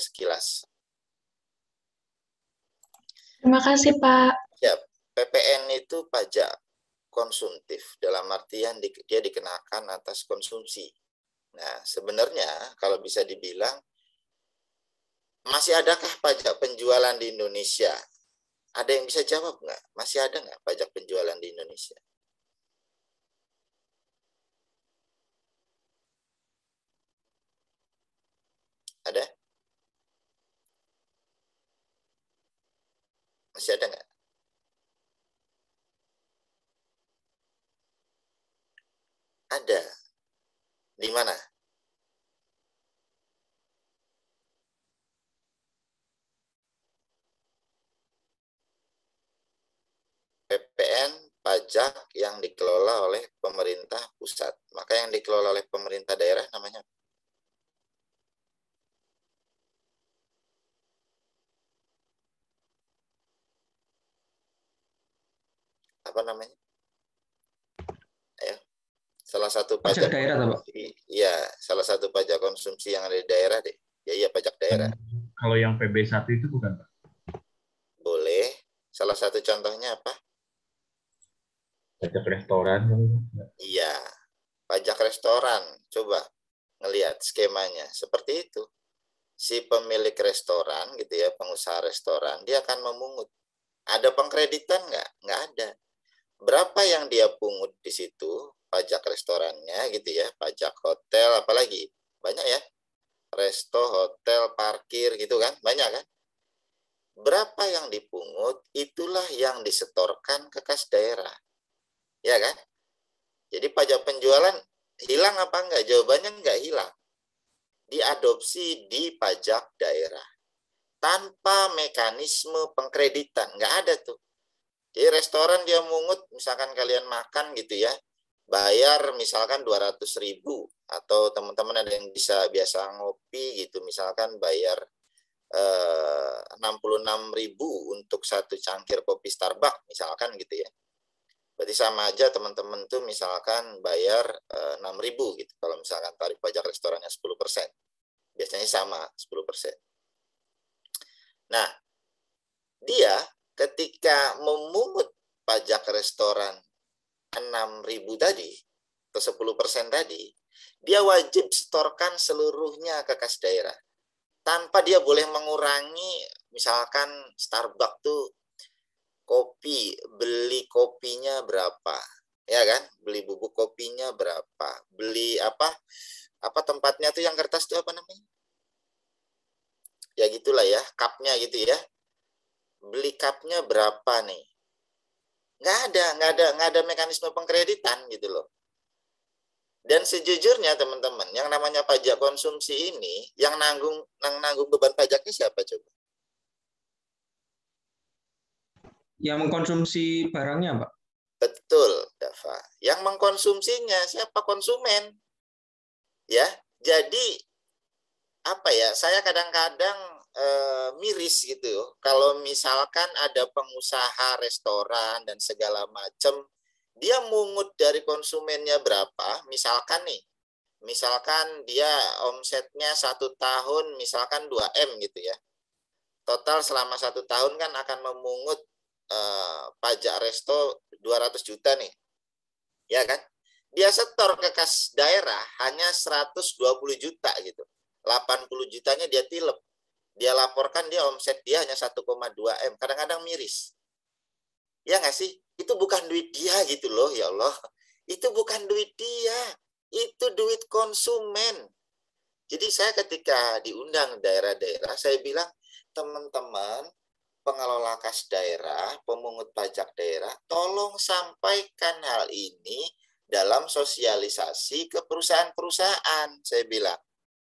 sekilas. Terima kasih, Pak. Ya, PPN itu pajak konsumtif, dalam artian dia dikenakan atas konsumsi. Nah, sebenarnya kalau bisa dibilang, masih adakah pajak penjualan di Indonesia? Ada yang bisa jawab nggak? Masih ada nggak pajak penjualan di Indonesia? Ada? Masih ada nggak? Ada. Di mana? PPN pajak yang dikelola oleh pemerintah pusat. Maka yang dikelola oleh pemerintah daerah namanya apa namanya? Ayo. Salah satu pajak daerah, Pak. Iya, salah satu pajak konsumsi yang ada di daerah deh. Ya iya, pajak daerah. Kalau yang PB1 itu bukan, Pak? Boleh. Salah satu contohnya apa? Pajak restoran. Iya, pajak restoran. Coba ngelihat skemanya. Seperti itu. Si pemilik restoran gitu ya, pengusaha restoran, dia akan memungut. Ada pengkreditan nggak? Nggak ada. Berapa yang dia pungut di situ? Pajak restorannya gitu ya, pajak hotel, apalagi banyak ya, resto, hotel, parkir gitu kan, banyak kan. Berapa yang dipungut, itulah yang disetorkan ke kas daerah, ya kan. Jadi pajak penjualan hilang apa enggak? Jawabannya enggak hilang. Diadopsi di pajak daerah tanpa mekanisme pengkreditan, enggak ada tuh. Jadi restoran dia mungut, misalkan kalian makan gitu ya, bayar misalkan 200.000, atau teman-teman ada yang bisa biasa ngopi gitu, misalkan bayar 66.000 untuk satu cangkir kopi Starbucks misalkan gitu ya. Berarti sama aja teman-teman tuh misalkan bayar 6.000 gitu. Kalau misalkan tarif pajak restorannya 10%. Biasanya sama 10%. Nah, dia ketika memungut pajak restoran 6.000 tadi, atau 10% tadi, dia wajib setorkan seluruhnya ke kas daerah. Tanpa dia boleh mengurangi, misalkan Starbucks tuh kopi, beli kopinya berapa, ya kan? Beli bubuk kopinya berapa? Beli apa tempatnya tuh yang kertas tuh apa namanya? Ya gitulah ya, cupnya gitu ya. Beli cupnya berapa nih? Nggak ada mekanisme pengkreditan gitu loh. Dan sejujurnya teman-teman, yang namanya pajak konsumsi ini, yang nanggung beban pajaknya siapa coba? Yang mengkonsumsi barangnya, Pak. Betul, Dava. Yang mengkonsumsinya siapa? Konsumen. Ya, jadi apa ya? Saya kadang-kadang miris gitu. Kalau misalkan ada pengusaha restoran dan segala macam, dia mungut dari konsumennya berapa? Misalkan dia omsetnya 1 tahun, misalkan 2M gitu ya. Total selama 1 tahun kan akan memungut pajak resto 200 juta nih, ya kan? Dia setor ke kas daerah hanya 120 juta gitu. 80 jutanya dia tilep. Dia laporkan dia omset dia hanya 1,2 M. Kadang-kadang miris. Ya nggak sih? Itu bukan duit dia gitu loh, ya Allah. Itu bukan duit dia. Itu duit konsumen. Jadi saya ketika diundang daerah-daerah, saya bilang, teman-teman, pengelola kas daerah, pemungut pajak daerah, tolong sampaikan hal ini dalam sosialisasi ke perusahaan-perusahaan, saya bilang,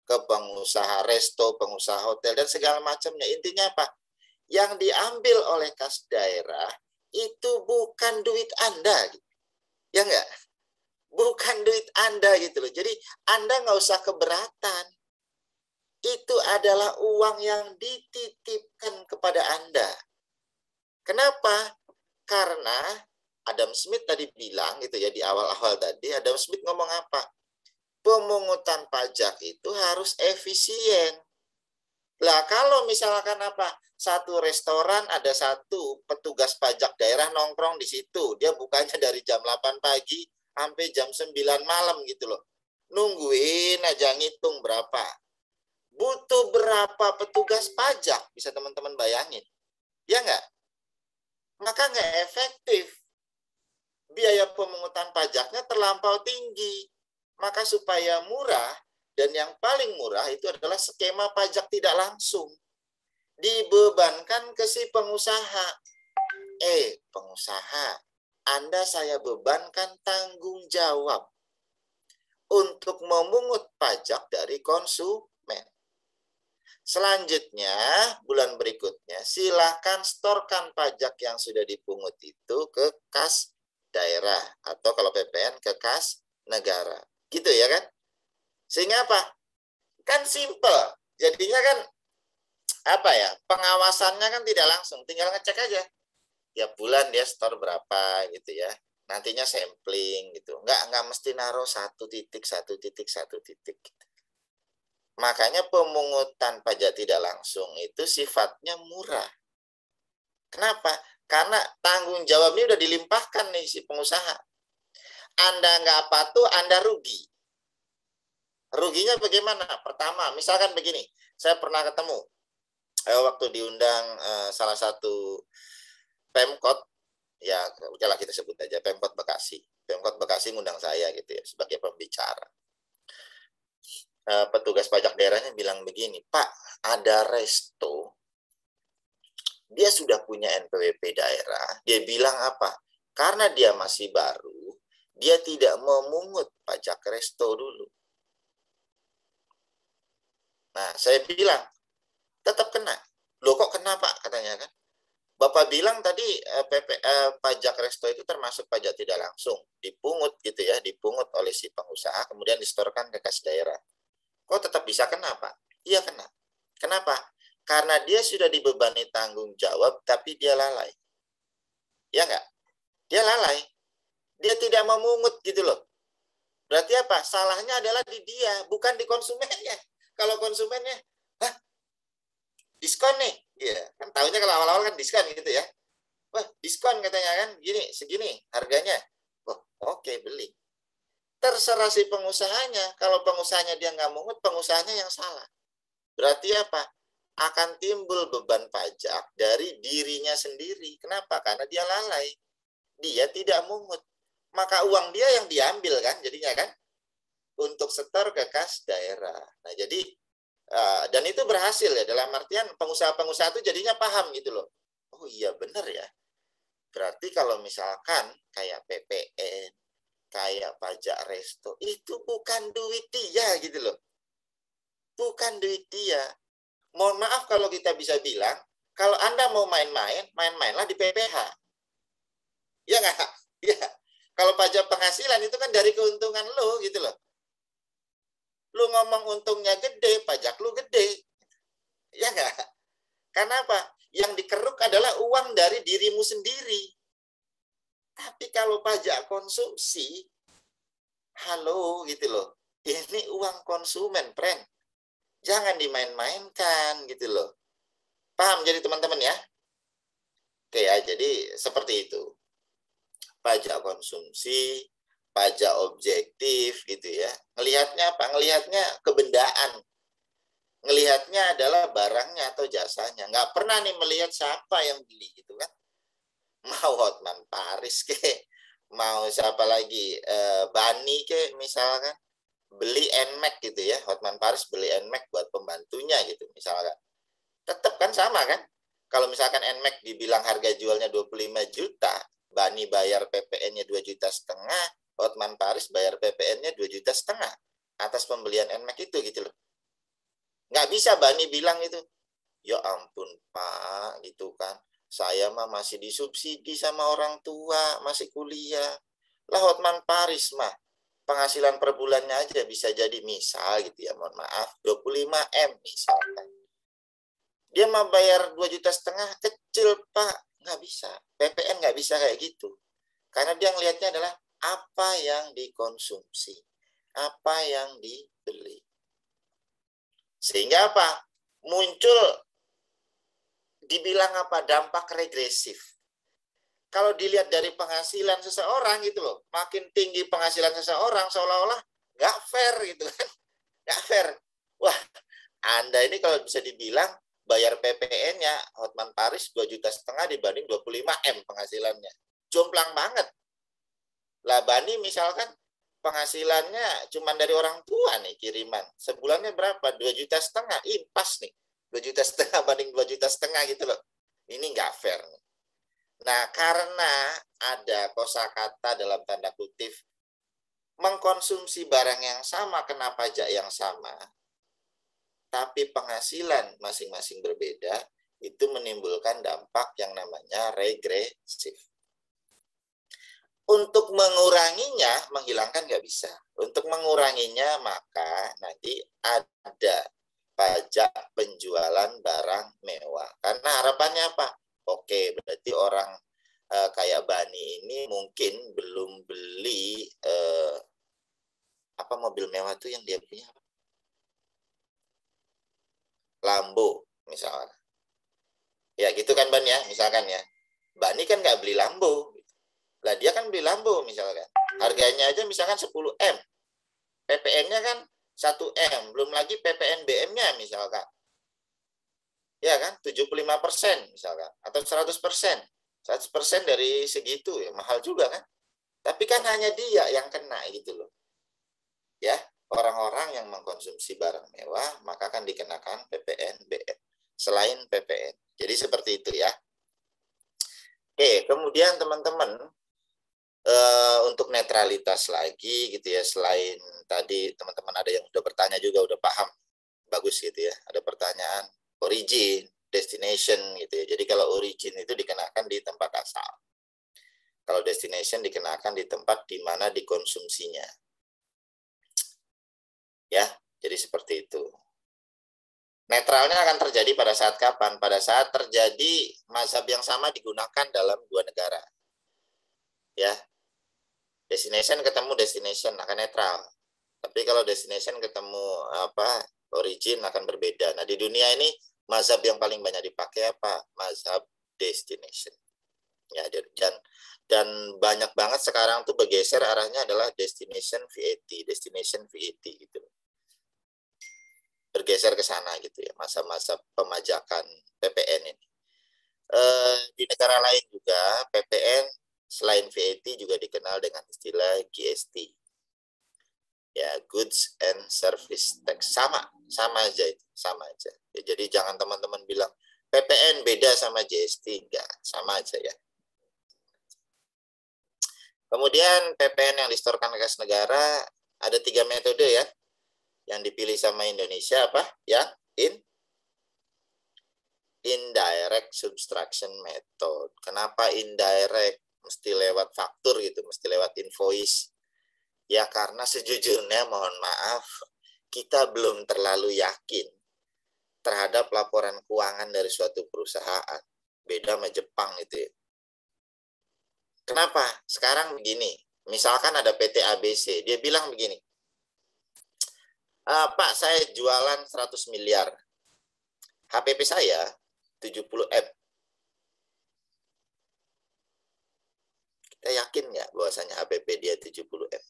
ke pengusaha resto, pengusaha hotel, dan segala macamnya. Intinya apa? Yang diambil oleh kas daerah itu bukan duit Anda, ya enggak? Bukan duit Anda gitu loh. Jadi Anda nggak usah keberatan. Itu adalah uang yang dititipkan kepada Anda. Kenapa? Karena Adam Smith tadi bilang gitu ya, di awal-awal tadi, Adam Smith ngomong apa? Pemungutan pajak itu harus efisien. Lah kalau misalkan apa? Satu restoran ada satu petugas pajak daerah nongkrong di situ. Dia bukanya dari jam 8 pagi sampai jam 9 malam gitu loh. Nungguin aja ngitung berapa. Butuh berapa petugas pajak? Bisa teman-teman bayangin. Ya nggak? Maka nggak efektif. Biaya pemungutan pajaknya terlampau tinggi. Maka supaya murah, dan yang paling murah itu adalah skema pajak tidak langsung. Dibebankan ke si pengusaha. Pengusaha, Anda saya bebankan tanggung jawab untuk memungut pajak dari konsumen. Selanjutnya, bulan berikutnya, silakan storkan pajak yang sudah dipungut itu ke kas daerah. Atau kalau PPN ke kas negara. Gitu ya kan? Sehingga apa? Kan simple. Jadinya kan apa ya? Pengawasannya kan tidak langsung. Tinggal ngecek aja. Tiap bulan dia store berapa gitu ya. Nantinya sampling gitu. Nggak mesti naruh satu titik. Makanya pemungutan pajak tidak langsung itu sifatnya murah. Kenapa? Karena tanggung jawabnya udah dilimpahkan nih si pengusaha. Anda nggak patuh, Anda rugi. Ruginya bagaimana? Pertama, misalkan begini, saya pernah ketemu waktu diundang salah satu Pemkot, ya udahlah kita sebut aja Pemkot Bekasi. Pemkot Bekasi ngundang saya gitu ya sebagai pembicara. Petugas pajak daerahnya bilang begini, Pak, ada resto, dia sudah punya NPWP daerah, dia bilang apa? Karena dia masih baru, dia tidak memungut pajak resto dulu. Nah, saya bilang, tetap kena. Loh kok kena Pak? Katanya kan. Bapak bilang tadi pajak resto itu termasuk pajak tidak langsung. Dipungut gitu ya, dipungut oleh si pengusaha, kemudian distorkan ke kas daerah. Kok tetap bisa kena Pak? Iya kena. Kenapa? Karena dia sudah dibebani tanggung jawab, tapi dia lalai. Ya nggak? Dia lalai. Dia tidak memungut gitu loh. Berarti apa? Salahnya adalah di dia, bukan di konsumennya. Kalau konsumennya, diskon nih, ya kan tahunya kalau awal-awal kan diskon gitu ya. Wah diskon katanya kan, gini segini harganya. Wah oke, beli. Terserah si pengusahanya. Kalau pengusahanya dia nggak mungut, pengusahanya yang salah. Berarti apa? Akan timbul beban pajak dari dirinya sendiri. Kenapa? Karena dia lalai. Dia tidak mungut. Maka uang dia yang diambil kan, jadinya kan, untuk setor ke kas daerah. Nah jadi dan itu berhasil ya, dalam artian pengusaha-pengusaha itu jadinya paham gitu loh. Oh iya benar ya. Berarti kalau misalkan kayak PPN, kayak pajak resto, itu bukan duit dia gitu loh. Bukan duit dia. Mohon maaf kalau kita bisa bilang, kalau Anda mau main-main, main-mainlah di PPH. Ya nggak? Ya. Kalau pajak penghasilan itu kan dari keuntungan lo gitu loh. Lu ngomong untungnya gede, pajak lu gede. Ya nggak? Karena apa? Yang dikeruk adalah uang dari dirimu sendiri. Tapi kalau pajak konsumsi, halo gitu loh. Ini uang konsumen, friend. Jangan dimain-mainkan gitu loh. Paham jadi teman-teman ya? Oke ya, jadi seperti itu. Pajak konsumsi, pajak objektif gitu ya. Ngelihatnya apa? Ngelihatnya kebendaan. Ngelihatnya adalah barangnya atau jasanya. Nggak pernah nih melihat siapa yang beli gitu kan. Mau Hotman Paris ke, mau siapa lagi, Bani ke misalkan. Beli NMAX gitu ya. Hotman Paris beli NMAX buat pembantunya gitu misalkan. Tetap kan sama kan. Kalau misalkan NMAX dibilang harga jualnya 25 juta, Bani bayar PPN-nya 2,5 juta, Hotman Paris bayar PPN-nya 2,5 juta atas pembelian NMAX itu gitu loh. Nggak bisa Bani bilang itu, ya ampun Pak, gitu kan. Saya mah masih disubsidi sama orang tua, masih kuliah. Lah Hotman Paris mah, penghasilan per bulannya aja bisa jadi misal gitu ya, mohon maaf, 25 M misalkan. Dia mau bayar 2,5 juta, kecil Pak, nggak bisa. PPN nggak bisa kayak gitu. Karena dia ngelihatnya adalah apa yang dikonsumsi, apa yang dibeli. Sehingga apa? muncul dibilang apa? Dampak regresif. Kalau dilihat dari penghasilan seseorang gitu loh, makin tinggi penghasilan seseorang seolah-olah nggak fair gitu kan. Nggak fair. Wah, Anda ini kalau bisa dibilang bayar PPN-nya Hotman Paris 2,5 juta dibanding 25 M penghasilannya. Jomplang banget. Lah Bani misalkan penghasilannya cuma dari orang tua nih kiriman. Sebulannya berapa? 2,5 juta. Impas nih. 2,5 juta banding 2,5 juta gitu loh. Ini nggak fair. Nah, karena ada kosakata dalam tanda kutip mengkonsumsi barang yang sama kena pajak yang sama, tapi penghasilan masing-masing berbeda, itu menimbulkan dampak yang namanya regresif. Untuk menguranginya, menghilangkan nggak bisa. Untuk menguranginya, maka nanti ada pajak penjualan barang mewah. Karena harapannya apa? Oke, berarti orang kayak Bani ini mungkin belum beli apa mobil mewah tuh yang dia punya? Lambo, misalnya. Ya gitu kan Ban ya, misalkan ya. Bani kan nggak beli Lambo. Lah dia kan beli Lambo misalkan. Harganya aja misalkan 10 M. PPN-nya kan 1 M. Belum lagi PPN BM-nya misalkan. Ya kan, 75% misalkan. Atau 100%. 100% dari segitu ya, mahal juga kan. Tapi kan hanya dia yang kena gitu loh. Ya, orang-orang yang mengkonsumsi barang mewah, maka akan dikenakan PPN BM. Selain PPN. Jadi seperti itu ya. Oke, kemudian teman-teman, untuk netralitas lagi gitu ya, selain tadi teman-teman ada yang udah bertanya juga, udah paham. Bagus gitu ya, ada pertanyaan. Origin, destination gitu ya. Jadi kalau origin itu dikenakan di tempat asal. Kalau destination dikenakan di tempat di mana dikonsumsinya. Ya, jadi seperti itu. Netralnya akan terjadi pada saat kapan? Pada saat terjadi mazhab yang sama digunakan dalam dua negara. Ya. Destination ketemu destination akan netral. Tapi kalau destination ketemu apa? Origin akan berbeda. Nah, di dunia ini mazhab yang paling banyak dipakai apa? Mazhab destination. Ya, dan banyak banget sekarang tuh bergeser arahnya adalah destination VAT gitu. Bergeser ke sana gitu ya, masa-masa pemajakan PPN ini. Di negara lain juga PPN selain VAT juga dikenal dengan istilah GST. Ya, goods and service tax, sama aja itu, sama aja. Ya, jadi jangan teman-teman bilang PPN beda sama GST, enggak, sama aja ya. Kemudian PPN yang disetorkan ke kas negara ada 3 metode ya. Yang dipilih sama Indonesia apa? Yang indirect subtraction method. Kenapa indirect? Mesti lewat faktur gitu, mesti lewat invoice. Ya karena sejujurnya mohon maaf, kita belum terlalu yakin terhadap laporan keuangan dari suatu perusahaan. Beda sama Jepang itu ya. Kenapa? Sekarang begini, misalkan ada PT ABC, dia bilang begini, Pak saya jualan 100 miliar, HPP saya 70 M. Kita yakin nggak bahwasanya HPP dia 70 M?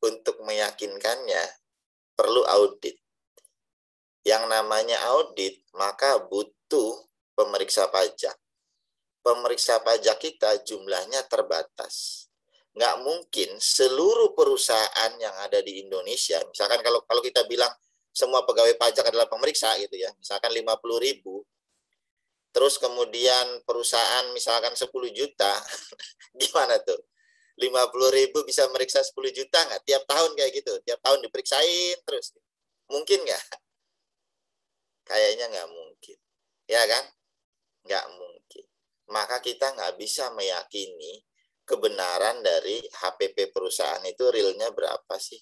Untuk meyakinkannya perlu audit. Yang namanya audit maka butuh pemeriksa pajak. Pemeriksa pajak kita jumlahnya terbatas. Nggak mungkin seluruh perusahaan yang ada di Indonesia, misalkan kalau kita bilang semua pegawai pajak adalah pemeriksa gitu ya, misalkan 50.000, terus kemudian perusahaan misalkan 10 juta, gimana tuh? 50.000 bisa meriksa 10 juta nggak? Tiap tahun kayak gitu, tiap tahun diperiksain terus. Mungkin nggak? Kayaknya nggak mungkin. Ya kan? Nggak mungkin. Maka kita nggak bisa meyakini kebenaran dari HPP perusahaan itu realnya berapa sih.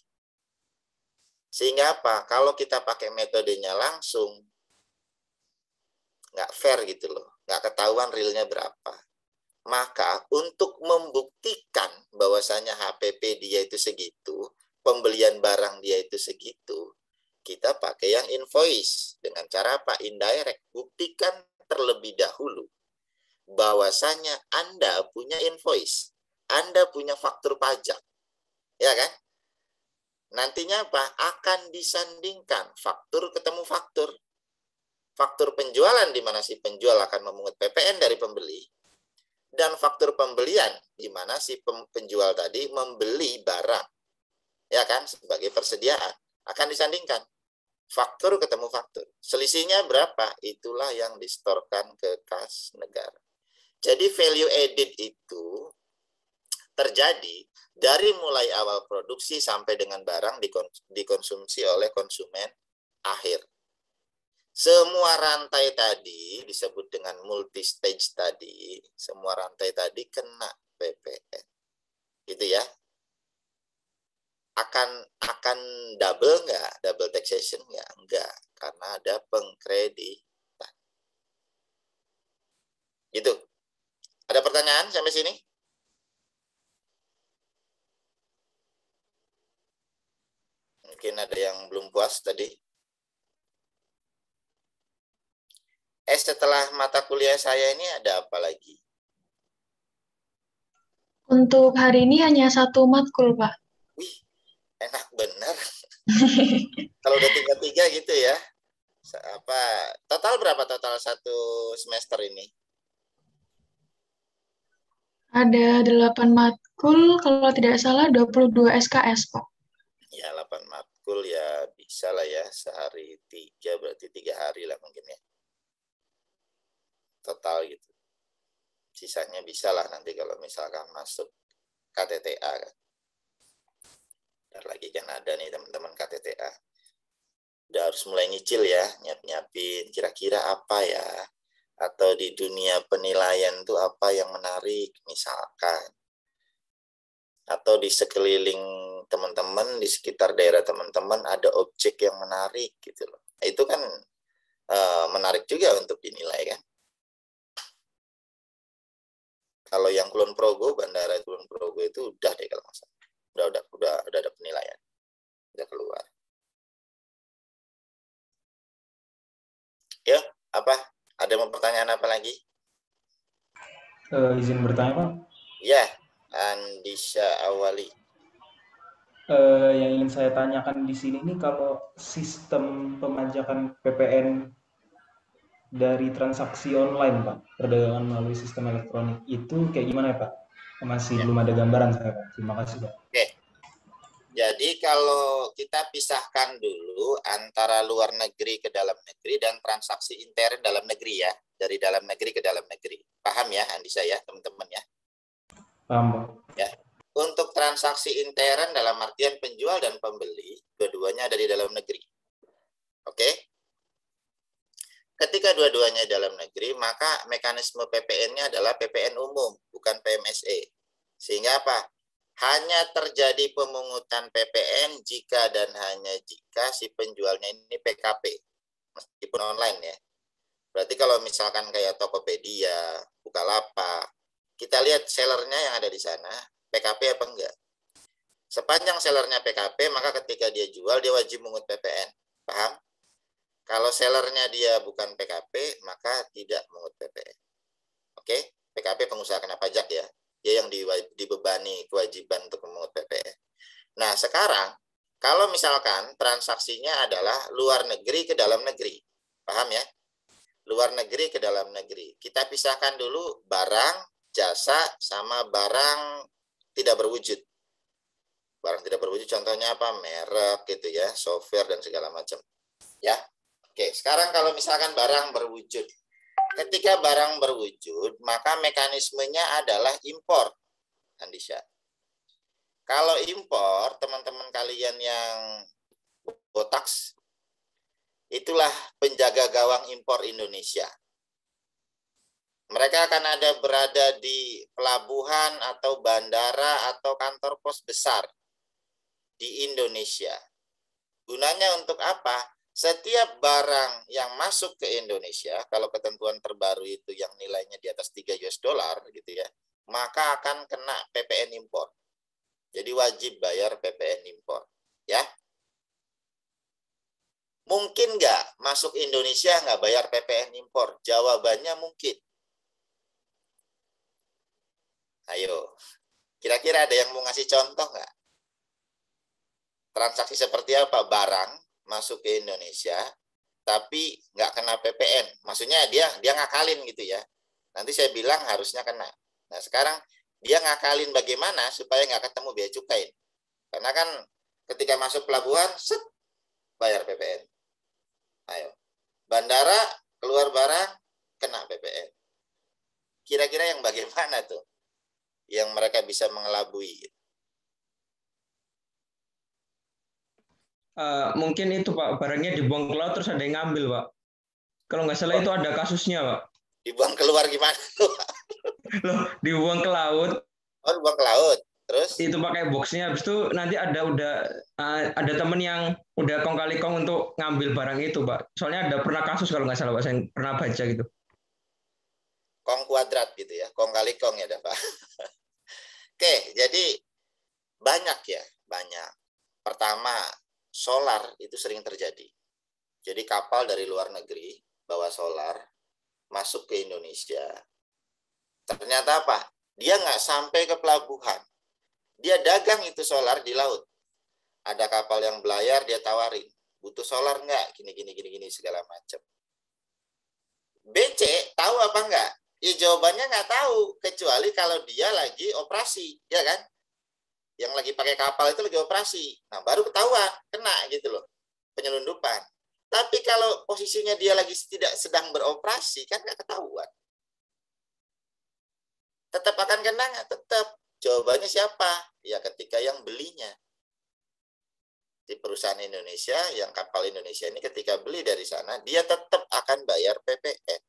Sehingga apa? Kalau kita pakai metodenya langsung, nggak fair gitu loh. Nggak ketahuan realnya berapa. Maka untuk membuktikan bahwasanya HPP dia itu segitu, pembelian barang dia itu segitu, kita pakai yang invoice. Dengan cara apa? Indirect. Buktikan terlebih dahulu bahwasanya Anda punya invoice, Anda punya faktur pajak, ya kan? Nantinya apa? Akan disandingkan faktur ketemu faktur. Faktur penjualan di mana si penjual akan memungut PPN dari pembeli, dan faktur pembelian di mana si penjual tadi membeli barang, ya kan, sebagai persediaan, akan disandingkan. Faktur ketemu faktur. Selisihnya berapa? Itulah yang disetorkan ke kas negara. Jadi value added itu terjadi dari mulai awal produksi sampai dengan barang dikonsumsi oleh konsumen akhir. Semua rantai tadi disebut dengan multi stage tadi, semua rantai tadi kena PPN. Gitu ya. Akan double nggak? Double taxation nggak? Enggak, karena ada pengkreditan. Gitu. Ada pertanyaan sampai sini? Mungkin ada yang belum puas tadi. Setelah mata kuliah saya ini ada apa lagi? Untuk hari ini hanya satu matkul, Pak. Wih, enak bener. Kalau udah 3-3 gitu ya. Apa total berapa total satu semester ini? Ada 8 matkul, kalau tidak salah 22 SKS, Pak. Ya 8 matkul ya bisa lah ya, sehari 3 berarti 3 hari lah mungkin ya. Total gitu. Sisanya bisa lah nanti kalau misalkan masuk KTTA kan. Bentar lagi kan ada nih teman-teman KTTA. Udah harus mulai nyicil ya, nyiapin kira-kira apa ya. Atau di dunia penilaian itu apa yang menarik misalkan. Atau di sekeliling teman-teman, di sekitar daerah teman-teman ada objek yang menarik gitu loh. Itu kan menarik juga untuk dinilai kan. Kalau yang Kulon Progo, Bandara Kulon Progo itu udah deh kalau nggak salah. Udah ada penilaian. Udah keluar. Ya, apa? Ada mau pertanyaan apa lagi? Izin bertanya, Pak. Ya, Andisha Awali. Yang ingin saya tanyakan di sini nih, kalau sistem pemajakan PPN dari transaksi online, Pak, perdagangan melalui sistem elektronik itu kayak gimana ya, Pak? Masih Ya. belum ada gambaran saya, Pak. Terima kasih, Pak. Oke. Jadi kalau kita pisahkan dulu antara luar negeri ke dalam negeri dan transaksi intern dalam negeri ya, dari dalam negeri ke dalam negeri. Paham ya, Andisha ya, teman-teman ya? Paham, Pak. Ya. Untuk transaksi intern dalam artian penjual dan pembeli, dua-duanya ada di dalam negeri. Oke? Ketika dua-duanya dalam negeri, maka mekanisme PPN-nya adalah PPN umum, bukan PMSE. Sehingga apa? Hanya terjadi pemungutan PPN jika dan hanya jika si penjualnya ini PKP, meskipun online ya. Berarti kalau misalkan kayak Tokopedia, Bukalapak, kita lihat sellernya yang ada di sana, PKP apa enggak. Sepanjang sellernya PKP, maka ketika dia jual, dia wajib mengut PPN. Paham? Kalau sellernya dia bukan PKP, maka tidak mengut PPN. Oke? PKP pengusaha kena pajak ya. Dia yang dibebani kewajiban untuk memungut PPN. Nah, sekarang, kalau misalkan transaksinya adalah luar negeri ke dalam negeri. Paham ya? Luar negeri ke dalam negeri. Kita pisahkan dulu barang, jasa, sama barang tidak berwujud. Barang tidak berwujud contohnya apa? Merek gitu ya, software dan segala macam. Ya. Oke, sekarang kalau misalkan barang berwujud. Ketika barang berwujud, maka mekanismenya adalah impor, Andisha. Kalau impor, teman-teman kalian yang Botax, itulah penjaga gawang impor Indonesia. Mereka akan ada berada di pelabuhan atau bandara atau kantor pos besar di Indonesia. Gunanya untuk apa? Setiap barang yang masuk ke Indonesia, kalau ketentuan terbaru itu yang nilainya di atas 3 US dollar gitu ya, maka akan kena PPN impor. Jadi wajib bayar PPN impor. Ya. Mungkin nggak masuk Indonesia nggak bayar PPN impor? Jawabannya mungkin. Ayo, kira-kira ada yang mau ngasih contoh nggak? Transaksi seperti apa? Barang masuk ke Indonesia, tapi nggak kena PPN. Maksudnya dia ngakalin gitu ya. Nanti saya bilang harusnya kena. Nah sekarang dia ngakalin bagaimana supaya nggak ketemu bea cukai. Karena kan ketika masuk pelabuhan, set, bayar PPN. Ayo, bandara keluar barang kena PPN. Kira-kira yang bagaimana tuh? Yang mereka bisa mengelabui. Mungkin itu Pak, barangnya dibuang ke laut terus ada yang ngambil Pak. Kalau nggak salah itu ada kasusnya Pak. Dibuang keluar gimana tuh? Loh, dibuang ke laut. Oh, dibuang ke laut. Terus? Itu pakai boxnya. Habis itu nanti ada temen yang udah kong kali kong untuk ngambil barang itu Pak. Soalnya ada pernah kasus kalau nggak salah Pak, saya pernah baca gitu. Kong kuadrat gitu ya, kong kali kong ya Pak. Oke, jadi banyak ya, banyak. Pertama, solar itu sering terjadi. Jadi kapal dari luar negeri bawa solar masuk ke Indonesia. Ternyata apa? Dia nggak sampai ke pelabuhan. Dia dagang itu solar di laut. Ada kapal yang belayar, dia tawarin. Butuh solar nggak? Gini, segala macam. BC tahu apa nggak? Ya jawabannya nggak tahu. Kecuali kalau dia lagi operasi. Ya kan? Yang lagi pakai kapal itu lagi operasi. Nah, baru ketahuan. Kena gitu loh. Penyelundupan. Tapi kalau posisinya dia lagi tidak sedang beroperasi, kan nggak ketahuan. Tetap akan kena nggak? Tetap. Jawabannya siapa? Ya ketika yang belinya. Di perusahaan Indonesia, yang kapal Indonesia ini ketika beli dari sana, dia tetap akan bayar PPN.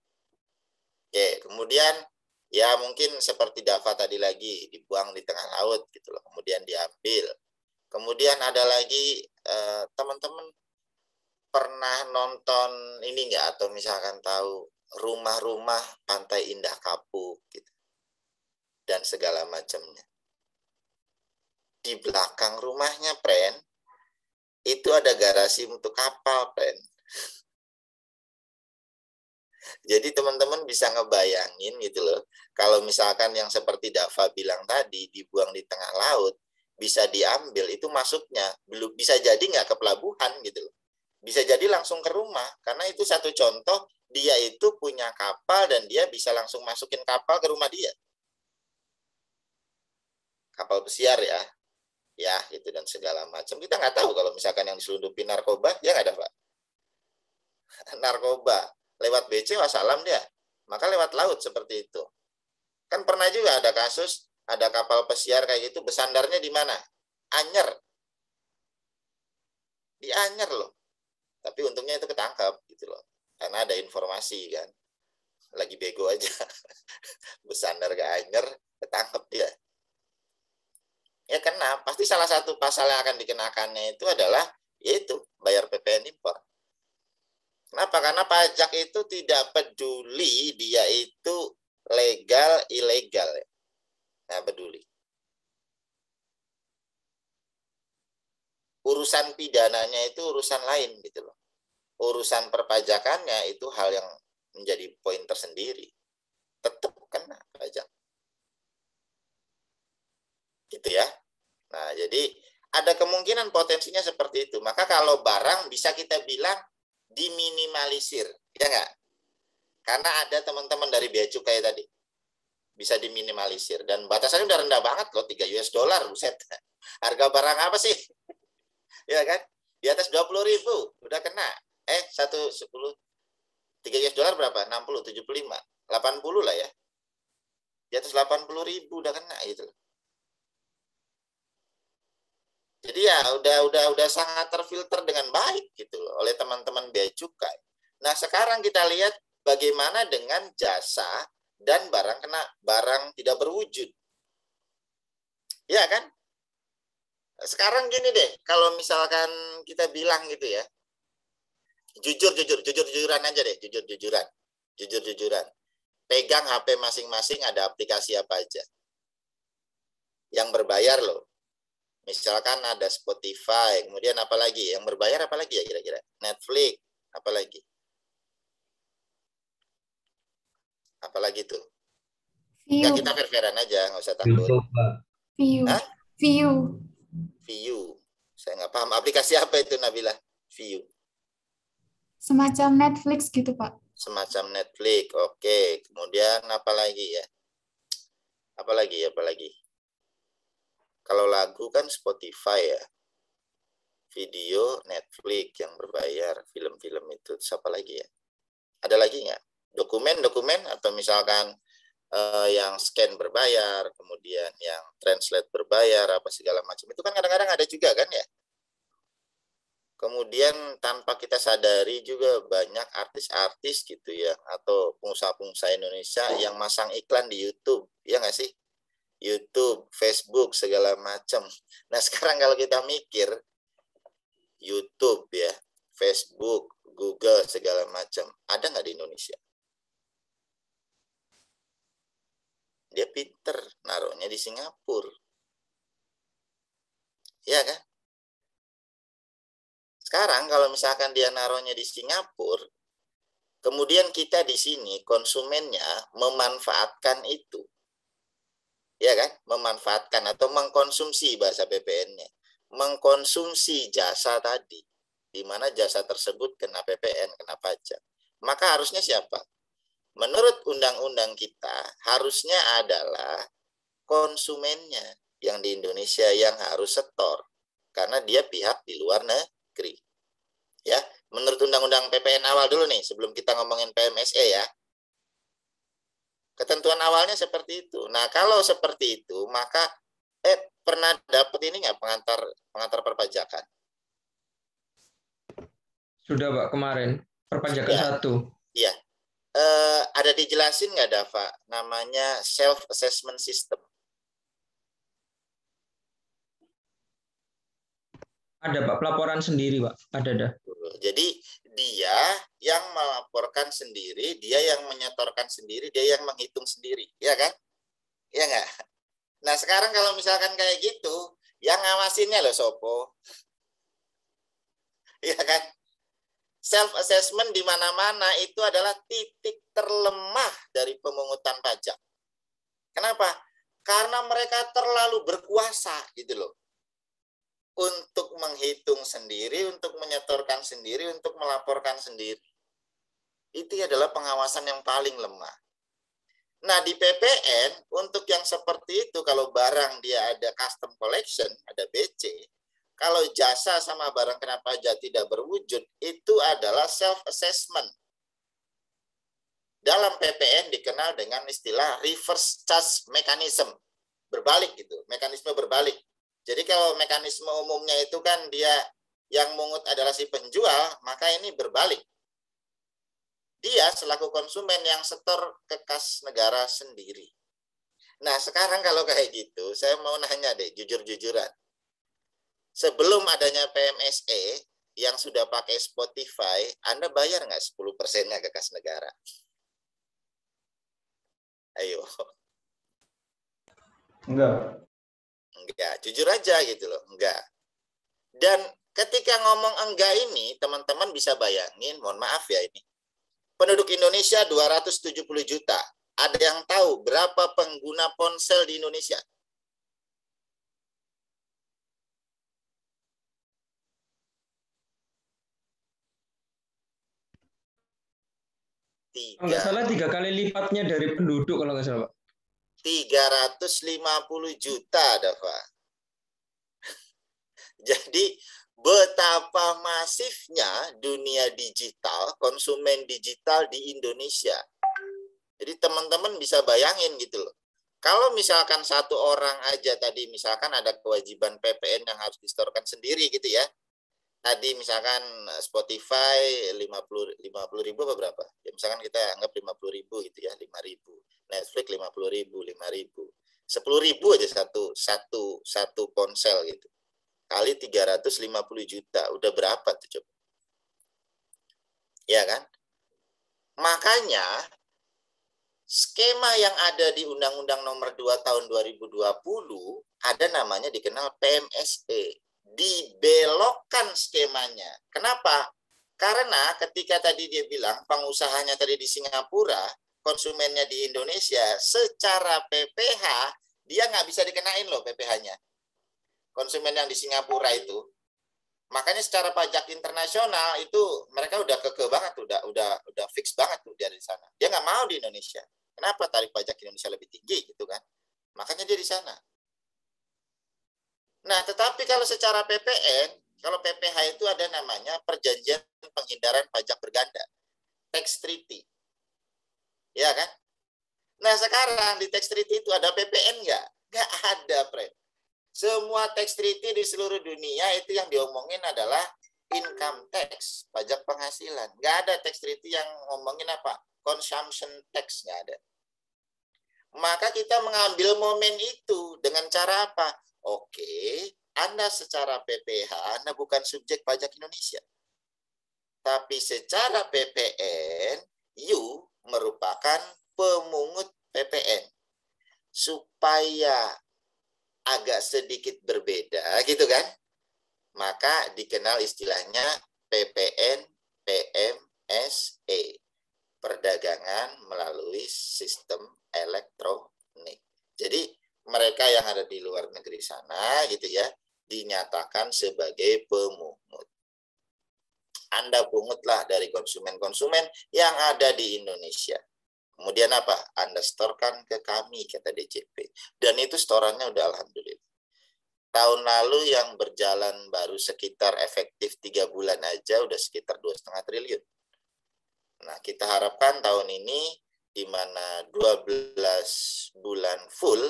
Oke, kemudian ya mungkin seperti Dava tadi lagi, dibuang di tengah laut gitu loh, kemudian diambil. Kemudian ada lagi teman-teman pernah nonton ini nggak, atau misalkan tahu rumah-rumah Pantai Indah Kapuk gitu. Dan segala macamnya. Di belakang rumahnya, Pren, itu ada garasi untuk kapal, Pren. Jadi teman-teman bisa ngebayangin gitu loh, kalau misalkan yang seperti Dava bilang tadi, dibuang di tengah laut, bisa diambil, itu masuknya, belum bisa jadi nggak ke pelabuhan gitu loh. Bisa jadi langsung ke rumah, karena itu satu contoh, dia itu punya kapal dan dia bisa langsung masukin kapal ke rumah dia. Kapal pesiar ya gitu dan segala macam. Kita nggak tahu kalau misalkan yang diselundupin narkoba, ya nggak ada Pak. Narkoba lewat BC wassalam dia, maka lewat laut seperti itu. Kan pernah juga ada kasus, ada kapal pesiar kayak gitu, bersandarnya di mana? Anyer. Di Anyer loh. Tapi untungnya itu ketangkap gitu loh. Karena ada informasi kan. Lagi bego aja. Bersandar ke Anyer, ketangkap dia. Ya kena, pasti salah satu pasal yang akan dikenakannya itu adalah yaitu bayar PPN impor. Kenapa? Karena pajak itu tidak peduli dia itu legal, ilegal. Nah, peduli. Urusan pidananya itu urusan lain gitu loh. Urusan perpajakannya itu hal yang menjadi poin tersendiri. Tetap kena pajak. Gitu ya. Nah, jadi ada kemungkinan potensinya seperti itu. Maka kalau barang bisa kita bilang diminimalisir, ya nggak? Karena ada teman-teman dari bea cukai tadi. Bisa diminimalisir. Dan batasannya udah rendah banget loh, 3 US dollar, buset. Harga barang apa sih? Ya kan? Di atas 20.000, udah kena. 3 US dollar berapa? 60, 75, 80 lah ya. Di atas 80.000 udah kena gitu loh. Jadi ya udah sangat terfilter dengan baik gitu loh oleh teman-teman bea cukai. Nah, sekarang kita lihat bagaimana dengan jasa dan barang tidak berwujud. Ya kan? Sekarang gini deh, kalau misalkan kita bilang gitu ya. Jujur-jujuran aja deh, jujur-jujuran. Pegang HP masing-masing, ada aplikasi apa aja. Yang berbayar loh. Misalkan ada Spotify, kemudian apa lagi? Yang berbayar apa lagi ya kira-kira? Netflix, apa lagi? Apa lagi tuh? View, Nggak, kita fair-fairan aja, nggak usah takut. YouTube, Pak. view, Hah? view. View. Saya nggak paham. Aplikasi apa itu, Nabila? View. Semacam Netflix gitu, Pak. Semacam Netflix. Oke. Kemudian apa lagi ya? Apa lagi? Kalau lagu kan Spotify ya. Video Netflix yang berbayar. Film-film itu. Terus apa lagi ya? Ada lagi nggak? Dokumen atau misalkan yang scan berbayar, kemudian yang translate berbayar, apa segala macam. Itu kan kadang-kadang ada juga kan ya? Kemudian tanpa kita sadari juga banyak artis-artis gitu ya, atau pengusaha-pengusaha Indonesia yang masang iklan di YouTube, ya nggak sih? YouTube, Facebook, segala macam. Nah sekarang kalau kita mikir, YouTube ya, Facebook, Google, segala macam, ada nggak di Indonesia? Dia pinter, naruhnya di Singapura. Ya kan? Sekarang kalau misalkan dia naruhnya di Singapura, kemudian kita di sini konsumennya memanfaatkan itu. Ya kan? Memanfaatkan atau mengkonsumsi bahasa PPN-nya. Mengkonsumsi jasa tadi. Di mana jasa tersebut kena PPN, kena pajak. Maka harusnya siapa? Menurut undang-undang kita, harusnya adalah konsumennya yang di Indonesia yang harus setor. Karena dia pihak di luar negeri. Ya, menurut undang-undang PPN awal dulu nih, sebelum kita ngomongin PMSE ya. Ketentuan awalnya seperti itu. Nah, kalau seperti itu, maka pernah dapat ini nggak pengantar perpajakan? Sudah, Pak, kemarin. Perpajakan Ya. 1. Iya. Ada dijelasin nggak, Dava? Namanya self-assessment system. Ada, Pak, pelaporan sendiri, Pak. Ada. Jadi dia yang melaporkan sendiri, dia yang menyetorkan sendiri, dia yang menghitung sendiri, ya kan? Ya nggak? Nah sekarang kalau misalkan kayak gitu, yang ngawasinnya loh Sopo, ya kan? Self-assessment di mana-mana itu adalah titik terlemah dari pemungutan pajak. Kenapa? Karena mereka terlalu berkuasa gitu loh. Untuk menghitung sendiri, untuk menyetorkan sendiri, untuk melaporkan sendiri. Itu adalah pengawasan yang paling lemah. Nah, di PPN, untuk yang seperti itu, kalau barang dia ada custom collection, ada BC, kalau jasa sama barang kena pajak tidak berwujud, itu adalah self-assessment. Dalam PPN dikenal dengan istilah reverse charge mechanism. Berbalik gitu, mekanisme berbalik. Jadi kalau mekanisme umumnya itu kan dia yang mungut adalah si penjual, maka ini berbalik. Dia selaku konsumen yang setor ke kas negara sendiri. Nah sekarang kalau kayak gitu, saya mau nanya deh, jujur-jujuran. Sebelum adanya PMSE yang sudah pakai Spotify, Anda bayar nggak 10%-nya ke kas negara? Ayo. Enggak. Enggak, jujur aja gitu loh, enggak. Dan ketika ngomong enggak ini, teman-teman bisa bayangin, mohon maaf ya ini. Penduduk Indonesia 270 juta. Ada yang tahu berapa pengguna ponsel di Indonesia? Kalau nggak salah 3 kali lipatnya dari penduduk kalau nggak salah, Pak. 350 juta, Dava. Jadi betapa masifnya dunia digital, konsumen digital di Indonesia. Jadi teman-teman bisa bayangin gitu loh. Kalau misalkan satu orang aja tadi misalkan ada kewajiban PPN yang harus disetorkan sendiri gitu ya. Tadi misalkan Spotify 50 ribu apa berapa? Ya misalkan kita anggap 50 ribu gitu ya, 5 ribu. Netflix 50 ribu, 5 ribu. 10 ribu aja satu ponsel gitu. Kali 350 juta. Udah berapa tuh coba? Ya kan? Makanya skema yang ada di Undang-Undang Nomor 2 Tahun 2020 ada namanya dikenal PMSE. Dibelokkan skemanya. Kenapa? Karena ketika tadi dia bilang pengusahanya tadi di Singapura, konsumennya di Indonesia, secara PPh dia nggak bisa dikenain loh PPh-nya. Konsumen yang di Singapura itu. Makanya secara pajak internasional itu mereka udah keke banget, udah fix banget tuh dari sana. Dia nggak mau di Indonesia. Kenapa tarif pajak Indonesia lebih tinggi gitu kan? Makanya dia di sana. Nah, tetapi kalau secara PPN, kalau PPh itu ada namanya perjanjian penghindaran pajak berganda, tax treaty. Ya kan? Nah, sekarang di tax treaty itu ada PPN nggak? Nggak ada, Fred. Semua tax treaty di seluruh dunia itu yang diomongin adalah income tax, pajak penghasilan. Nggak ada tax treaty yang ngomongin apa? Consumption tax, nggak ada. Maka kita mengambil momen itu dengan cara apa? Oke, Anda secara PPh, Anda bukan subjek pajak Indonesia. Tapi secara PPN, you merupakan pemungut PPN. Supaya agak sedikit berbeda, gitu kan? Maka dikenal istilahnya PPN PMSE. Perdagangan melalui sistem elektronik. Jadi mereka yang ada di luar negeri sana gitu ya, dinyatakan sebagai pemungut. Anda pungutlah dari konsumen-konsumen yang ada di Indonesia. Kemudian apa? Anda setorkan ke kami, kata DJP. Dan itu setorannya udah alhamdulillah. Tahun lalu yang berjalan baru sekitar efektif 3 bulan aja udah sekitar 2,5 triliun. Nah, kita harapkan tahun ini di mana 12 bulan full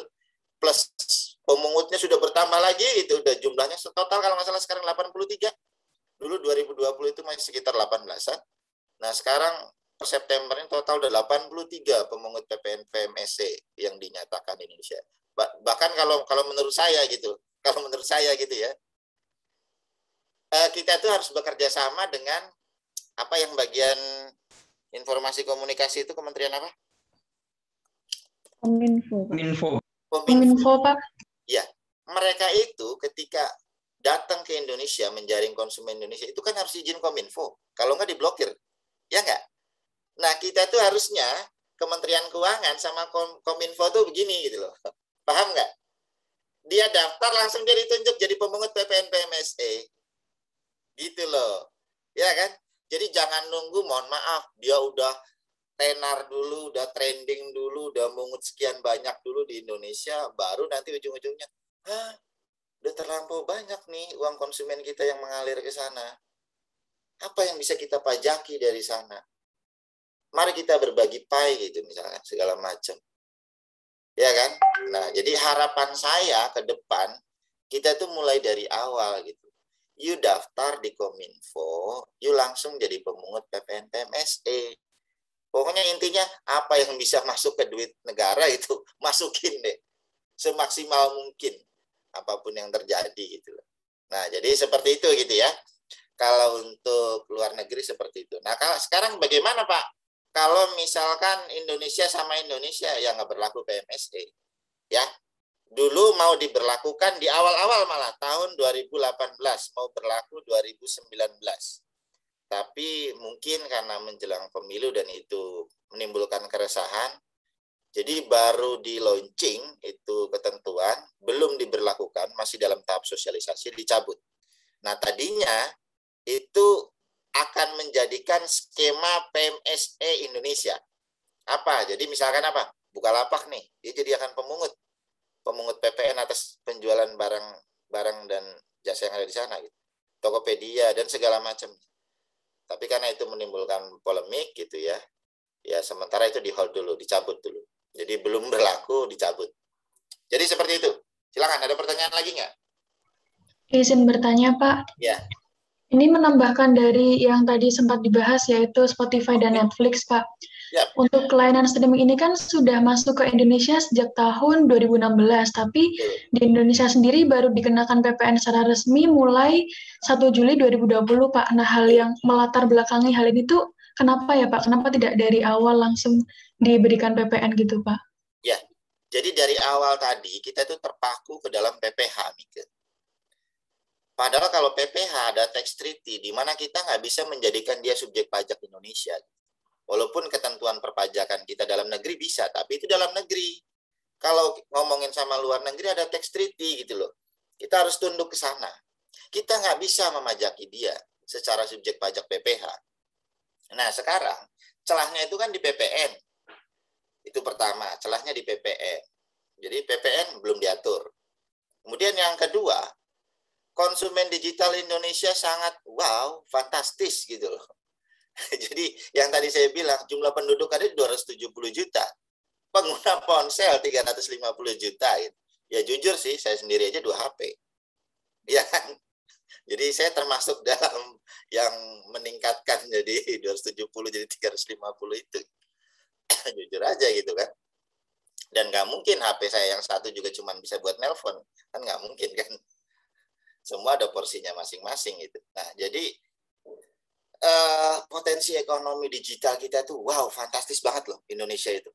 plus pemungutnya sudah bertambah lagi, itu udah jumlahnya total kalau nggak salah sekarang 83. Dulu 2020 itu masih sekitar 18-an. Nah, sekarang per September ini total udah 83 pemungut PPN PMSE yang dinyatakan di Indonesia. Bahkan kalau menurut saya gitu ya, kita tuh harus bekerja sama dengan apa yang bagian informasi komunikasi itu Kementerian apa? Kominfo, Pak. Ya, mereka itu ketika datang ke Indonesia menjaring konsumen Indonesia itu kan harus izin Kominfo. Kalau nggak diblokir, ya nggak? Nah, kita tuh harusnya Kementerian Keuangan sama Kominfo tuh begini gitu loh. Paham nggak? Dia daftar langsung dia ditunjuk jadi pemungut PPN PMSE. Gitu loh. Ya kan? Jadi jangan nunggu, mohon maaf, dia udah tenar dulu, udah trending dulu, udah mungut sekian banyak dulu di Indonesia, baru nanti ujung-ujungnya, udah terlampau banyak nih uang konsumen kita yang mengalir ke sana. Apa yang bisa kita pajaki dari sana? Mari kita berbagi pie gitu misalnya, segala macam. Ya kan? Nah, jadi harapan saya ke depan, kita tuh mulai dari awal gitu. You daftar di Kominfo, you langsung jadi pemungut PPN PMSE. Pokoknya intinya apa yang bisa masuk ke duit negara itu masukin deh. Semaksimal mungkin apapun yang terjadi gitu. Nah, jadi seperti itu gitu ya. Kalau untuk luar negeri seperti itu. Nah, sekarang bagaimana Pak? Kalau misalkan Indonesia sama Indonesia yang nggak berlaku PMSE, ya. Dulu mau diberlakukan di awal-awal malah tahun 2018, mau berlaku 2019. Tapi mungkin karena menjelang pemilu dan itu menimbulkan keresahan, jadi baru di launching itu ketentuan, belum diberlakukan, masih dalam tahap sosialisasi, dicabut. Nah, tadinya itu akan menjadikan skema PMSE Indonesia. Apa? Jadi misalkan apa? Bukalapak nih, dia jadi akan pemungut PPN atas penjualan barang dan jasa yang ada di sana gitu. Tokopedia dan segala macam. Tapi karena itu menimbulkan polemik gitu ya. Ya sementara itu di hold dulu, dicabut dulu. Jadi belum berlaku, dicabut. Jadi seperti itu. Silakan, ada pertanyaan lagi nggak? Izin bertanya, Pak. Ya. Ini menambahkan dari yang tadi sempat dibahas, yaitu Spotify dan Netflix, Pak. Yep. Untuk layanan streaming ini kan sudah masuk ke Indonesia sejak tahun 2016, tapi di Indonesia sendiri baru dikenakan PPN secara resmi mulai 1 Juli 2020, Pak. Nah, hal yang melatar belakangi hal ini tuh kenapa ya Pak? Kenapa tidak dari awal langsung diberikan PPN gitu Pak? Ya, jadi dari awal tadi kita itu terpaku ke dalam PPH, Mika. Padahal kalau PPH ada tax treaty, di mana kita nggak bisa menjadikan dia subjek pajak Indonesia. Walaupun ketentuan perpajakan kita dalam negeri bisa, tapi itu dalam negeri. Kalau ngomongin sama luar negeri ada tax treaty gitu loh. Kita harus tunduk ke sana. Kita nggak bisa memajaki dia secara subjek pajak PPH. Nah sekarang celahnya itu kan di PPN. Itu pertama, celahnya di PPN. Jadi PPN belum diatur. Kemudian yang kedua, konsumen digital Indonesia sangat wow, fantastis gitu loh. Jadi yang tadi saya bilang jumlah penduduk ada 270 juta. Pengguna ponsel 350 juta. Ya jujur sih, saya sendiri aja 2 HP. Ya kan? Jadi saya termasuk dalam yang meningkatkan jadi 270 jadi 350 itu. Jujur aja gitu kan. Dan nggak mungkin HP saya yang satu juga cuma bisa buat nelpon. Kan nggak mungkin kan. Semua ada porsinya masing-masing gitu. Nah, jadi potensi ekonomi digital kita tuh wow, fantastis banget loh Indonesia itu.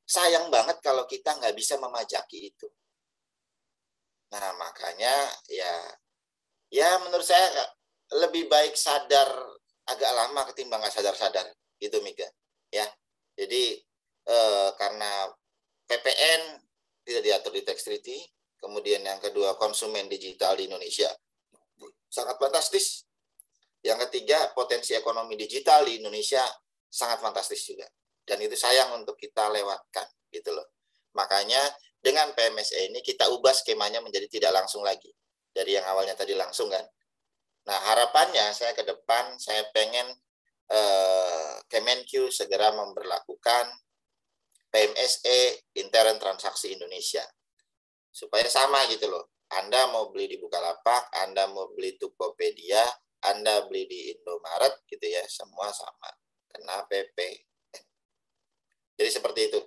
Sayang banget kalau kita nggak bisa memajaki itu. Nah, makanya ya menurut saya lebih baik sadar agak lama ketimbang nggak sadar-sadar gitu, Mika. Ya, jadi karena PPN tidak diatur di tax treaty, kemudian yang kedua konsumen digital di Indonesia sangat fantastis. Yang ketiga, potensi ekonomi digital di Indonesia sangat fantastis juga. Dan itu sayang untuk kita lewatkan, gitu loh. Makanya dengan PMSE ini kita ubah skemanya menjadi tidak langsung lagi. Dari yang awalnya tadi langsung kan. Nah harapannya saya ke depan, saya pengen Kemenq segera memberlakukan PMSE intern transaksi Indonesia. Supaya sama gitu loh. Anda mau beli di Bukalapak, Anda mau beli Tokopedia, Anda beli di Indomaret gitu ya, semua sama. Kena PP. Jadi seperti itu.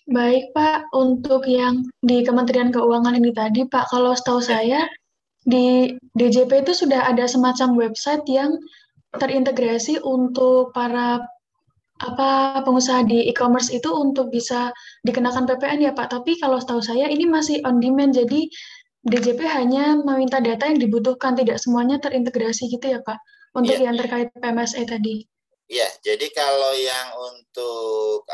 Baik Pak, untuk yang di Kementerian Keuangan ini tadi Pak, kalau setahu saya di DJP itu sudah ada semacam website yang terintegrasi untuk para pengusaha di e-commerce itu untuk bisa dikenakan PPN ya Pak. Tapi kalau setahu saya ini masih on demand, jadi DJP hanya meminta data yang dibutuhkan, tidak semuanya terintegrasi gitu ya Pak, untuk yang terkait PMSE tadi. Iya, jadi kalau yang untuk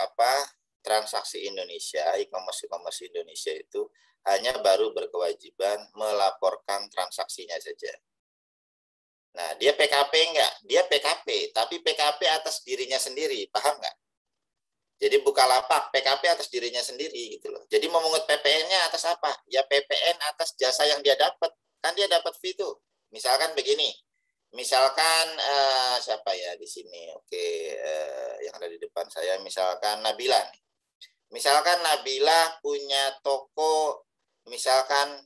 transaksi Indonesia, e-commerce Indonesia itu hanya baru berkewajiban melaporkan transaksinya saja. Nah, dia PKP enggak? Dia PKP, tapi PKP atas dirinya sendiri, paham nggak? Jadi Bukalapak, PKP atas dirinya sendiri gitu loh. Jadi memungut PPN-nya atas apa? Ya PPN atas jasa yang dia dapat. Kan dia dapat fee tuh. Misalkan begini, misalkan siapa ya di sini? Oke, yang ada di depan saya, misalkan Nabila nih. Misalkan Nabila punya toko, misalkan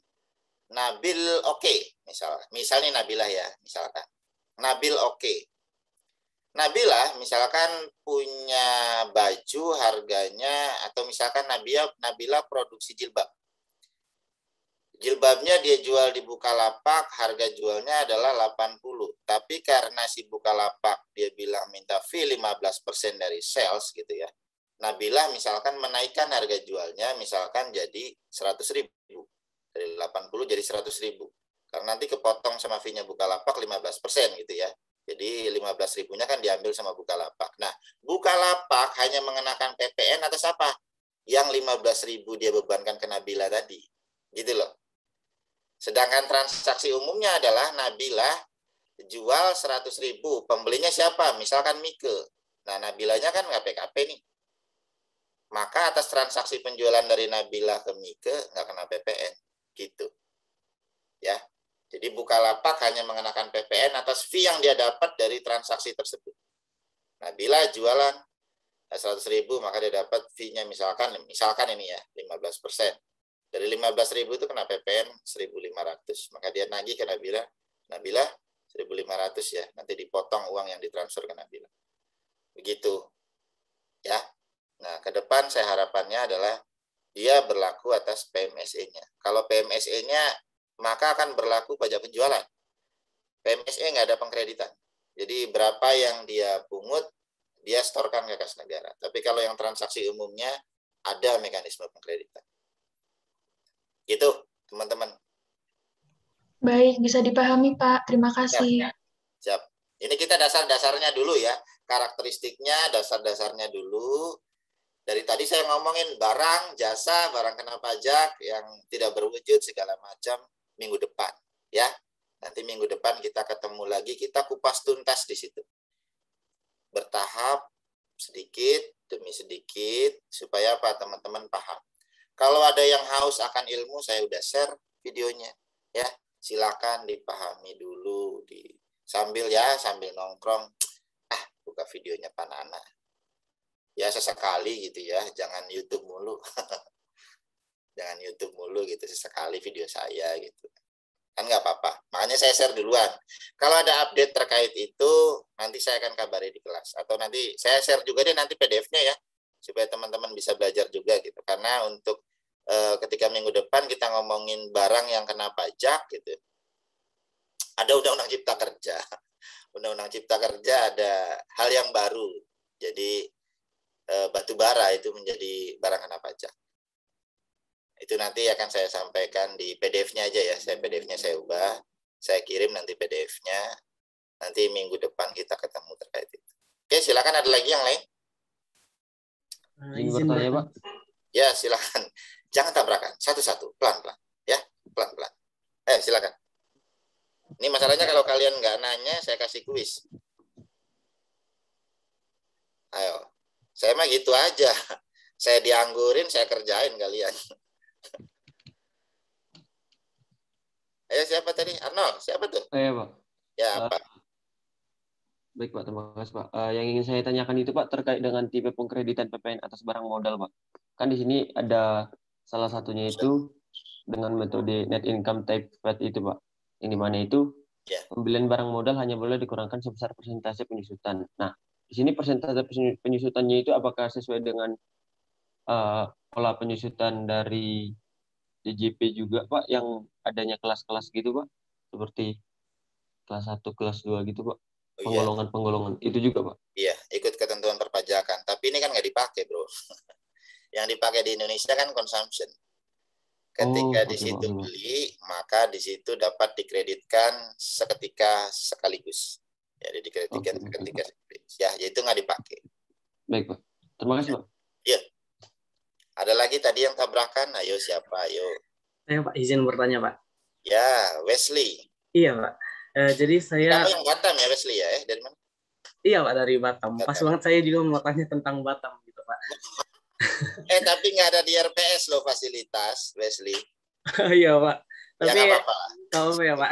Nabil Oke, misalnya Nabila ya, misalkan Nabil Oke. Nabila misalkan punya baju harganya, atau misalkan Nabila produksi jilbab. Jilbabnya dia jual di Bukalapak, harga jualnya adalah 80. Tapi karena si Bukalapak dia bilang minta fee 15% dari sales gitu ya. Nabila misalkan menaikkan harga jualnya misalkan jadi 100.000. Dari 80 jadi 100.000. Karena nanti kepotong sama fee-nya Bukalapak 15% gitu ya. Jadi 15.000-nya kan diambil sama Bukalapak. Nah, Bukalapak hanya mengenakan PPN atas apa? Yang 15.000 dia bebankan ke Nabila tadi. Gitu loh. Sedangkan transaksi umumnya adalah Nabila jual 100.000. Pembelinya siapa? Misalkan Mike. Nah, Nabilanya kan nggak PKP nih. Maka atas transaksi penjualan dari Nabila ke Mike nggak kena PPN. Gitu. Ya. Jadi Bukalapak hanya mengenakan PPN atas fee yang dia dapat dari transaksi tersebut. Nabila jualan 100.000, maka dia dapat fee-nya misalkan ini ya, 15%. Dari 15.000 itu kena PPN 1.500. Maka dia nagih ke Nabila 1.500 ya, nanti dipotong uang yang ditransfer ke Nabila. Begitu. Ya. Nah, ke depan saya harapannya adalah dia berlaku atas PMSE-nya. Kalau PMSE-nya maka akan berlaku pajak penjualan. PMSE nggak ada pengkreditan. Jadi berapa yang dia pungut, dia setorkan ke kas negara. Tapi kalau yang transaksi umumnya, ada mekanisme pengkreditan. Gitu, teman-teman. Baik, bisa dipahami, Pak. Terima kasih. Siap. Ini kita dasar-dasarnya dulu ya. Karakteristiknya, dasar-dasarnya dulu. Dari tadi saya ngomongin barang, jasa, barang kena pajak yang tidak berwujud segala macam minggu depan. Ya, nanti minggu depan kita ketemu lagi, kita kupas tuntas di situ. Bertahap, sedikit demi sedikit, supaya apa teman-teman paham. Kalau ada yang haus akan ilmu, saya udah share videonya. Ya, silakan dipahami dulu sambil nongkrong. Buka videonya Panana. Ya sesekali gitu ya, jangan YouTube mulu. Jangan YouTube mulu gitu, sesekali video saya gitu. Kan nggak apa-apa. Makanya saya share duluan. Kalau ada update terkait itu, nanti saya akan kabari di kelas. Atau nanti saya share juga deh nanti PDF-nya ya, supaya teman-teman bisa belajar juga gitu. Karena untuk ketika minggu depan kita ngomongin barang yang kena pajak gitu, ada Undang-Undang Cipta Kerja. Undang-Undang Cipta Kerja ada hal yang baru. Jadi batu bara itu menjadi barang kena pajak. Itu nanti akan saya sampaikan di PDF-nya aja ya. PDF-nya saya ubah, saya kirim nanti PDF-nya. Nanti minggu depan kita ketemu terkait itu. Oke, silakan ada lagi yang lain? Izin bertanya, Pak. Ya, silakan. Jangan tabrakan, satu-satu, pelan-pelan. Ya, pelan-pelan. Silakan. Ini masalahnya kalau kalian nggak nanya, saya kasih kuis. Ayo. Saya mah gitu aja. Saya dianggurin, saya kerjain kalian. Ayo siapa tadi? Arnold, siapa tuh? Iya, Pak. Ya, apa? Baik, Pak. Terima kasih, Pak. Yang ingin saya tanyakan itu, Pak, terkait dengan tipe pengkreditan PPN atas barang modal, Pak. Kan di sini ada salah satunya itu dengan metode net income type VAT itu, Pak. Yang dimana itu pembelian barang modal hanya boleh dikurangkan sebesar persentase penyusutan. Nah, di sini persentase penyusutannya itu apakah sesuai dengan pola penyusutan dari DJP juga, Pak, yang adanya kelas-kelas gitu, Pak? Seperti kelas 1, kelas 2 gitu, Pak. Penggolongan-penggolongan. Itu juga, Pak? Iya, ikut ketentuan perpajakan. Tapi ini kan nggak dipakai, bro. Yang dipakai di Indonesia kan consumption. Ketika di situ beli, maka di situ dapat dikreditkan seketika sekaligus. Jadi dikreditkan seketika sekaligus. Ya, itu nggak dipakai. Baik, Pak. Terima kasih, Pak. Iya. Ada lagi tadi yang tabrakan? Ayo siapa? Ayo. Saya Pak izin bertanya, Pak. Ya, Wesley. Iya, Pak. Jadi saya. Kamu yang Batam ya, Wesley ya? Dari mana? Iya, Pak, dari Batam. Pas banget saya juga mau tanya tentang Batam gitu, Pak. Tapi nggak ada di RPS loh fasilitas, Wesley. Iya, Pak. Tapi ya, apa-apa. Apa ya, Pak?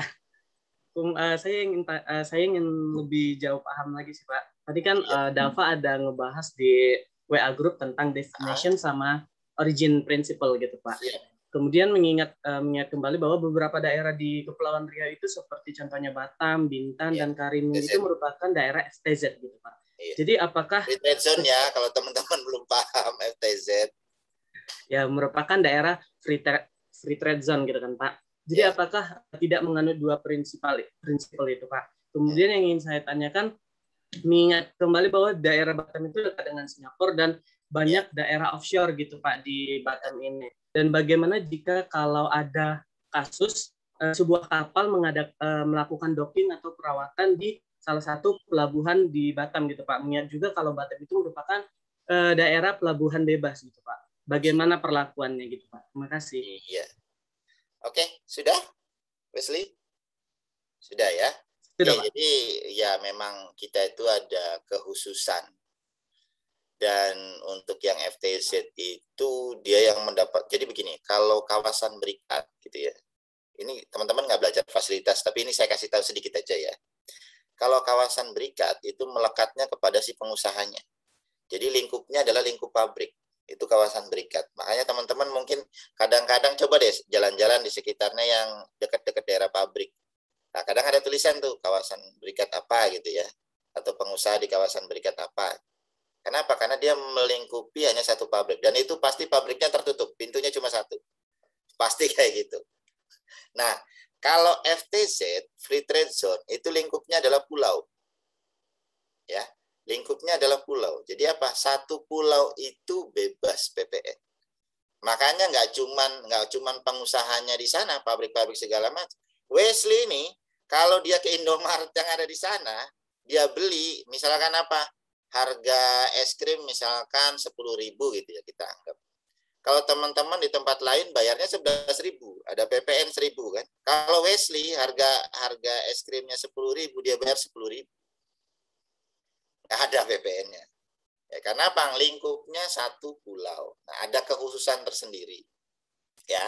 Saya ingin lebih jauh paham lagi sih, Pak. Tadi kan Dava ada ngebahas di WA Group tentang destination sama origin principle gitu, Pak. Kemudian mengingat kembali bahwa beberapa daerah di Kepulauan Riau itu seperti contohnya Batam, Bintan, dan Karimun itu merupakan daerah FTZ gitu, Pak. Jadi apakah free trade zone ya, kalau teman-teman belum paham FTZ? Ya, merupakan daerah free trade zone gitu kan, Pak. Jadi apakah tidak menganut dua prinsip itu, Pak? Kemudian yang ingin saya tanyakan, mengingat kembali bahwa daerah Batam itu dekat dengan Singapura dan banyak daerah offshore gitu, Pak, di Batam ini. Dan bagaimana jika kalau ada kasus sebuah kapal melakukan docking atau perawatan di salah satu pelabuhan di Batam gitu, Pak. Mengingat juga kalau Batam itu merupakan daerah pelabuhan bebas gitu, Pak. Bagaimana perlakuannya gitu, Pak? Terima kasih. Iya. Oke, sudah, Wesley? Sudah ya? Sudah, Pak. Jadi ya memang kita itu ada kekhususan. Dan untuk yang FTZ itu dia yang mendapat. Jadi begini, kalau kawasan berikat gitu ya. Ini teman-teman nggak belajar fasilitas, tapi ini saya kasih tahu sedikit aja ya. Kalau kawasan berikat itu melekatnya kepada si pengusahanya. Jadi lingkupnya adalah lingkup pabrik. Itu kawasan berikat. Makanya teman-teman mungkin kadang-kadang coba deh jalan-jalan di sekitarnya yang dekat-dekat daerah pabrik. Nah, kadang ada tulisan tuh kawasan berikat apa gitu ya. Atau pengusaha di kawasan berikat apa. Kenapa? Karena dia melingkupi hanya satu pabrik. Dan itu pasti pabriknya tertutup. Pintunya cuma satu. Pasti kayak gitu. Nah, kalau FTZ, Free Trade Zone, itu lingkupnya adalah pulau. Lingkupnya adalah pulau. Jadi apa? Satu pulau itu bebas PPN. Makanya nggak cuman pengusahanya di sana, pabrik-pabrik segala macam. Wesley ini kalau dia ke Indomaret yang ada di sana, dia beli misalkan apa? Harga es krim misalkan 10.000 gitu ya kita anggap. Kalau teman-teman di tempat lain bayarnya 11.000, ada PPN 1.000 kan. Kalau Wesley harga es krimnya 10.000, dia bayar 10.000. Nggak ada PPN-nya. Ya, karena apa? Lingkupnya satu pulau. Nah, ada kekhususan tersendiri. Ya.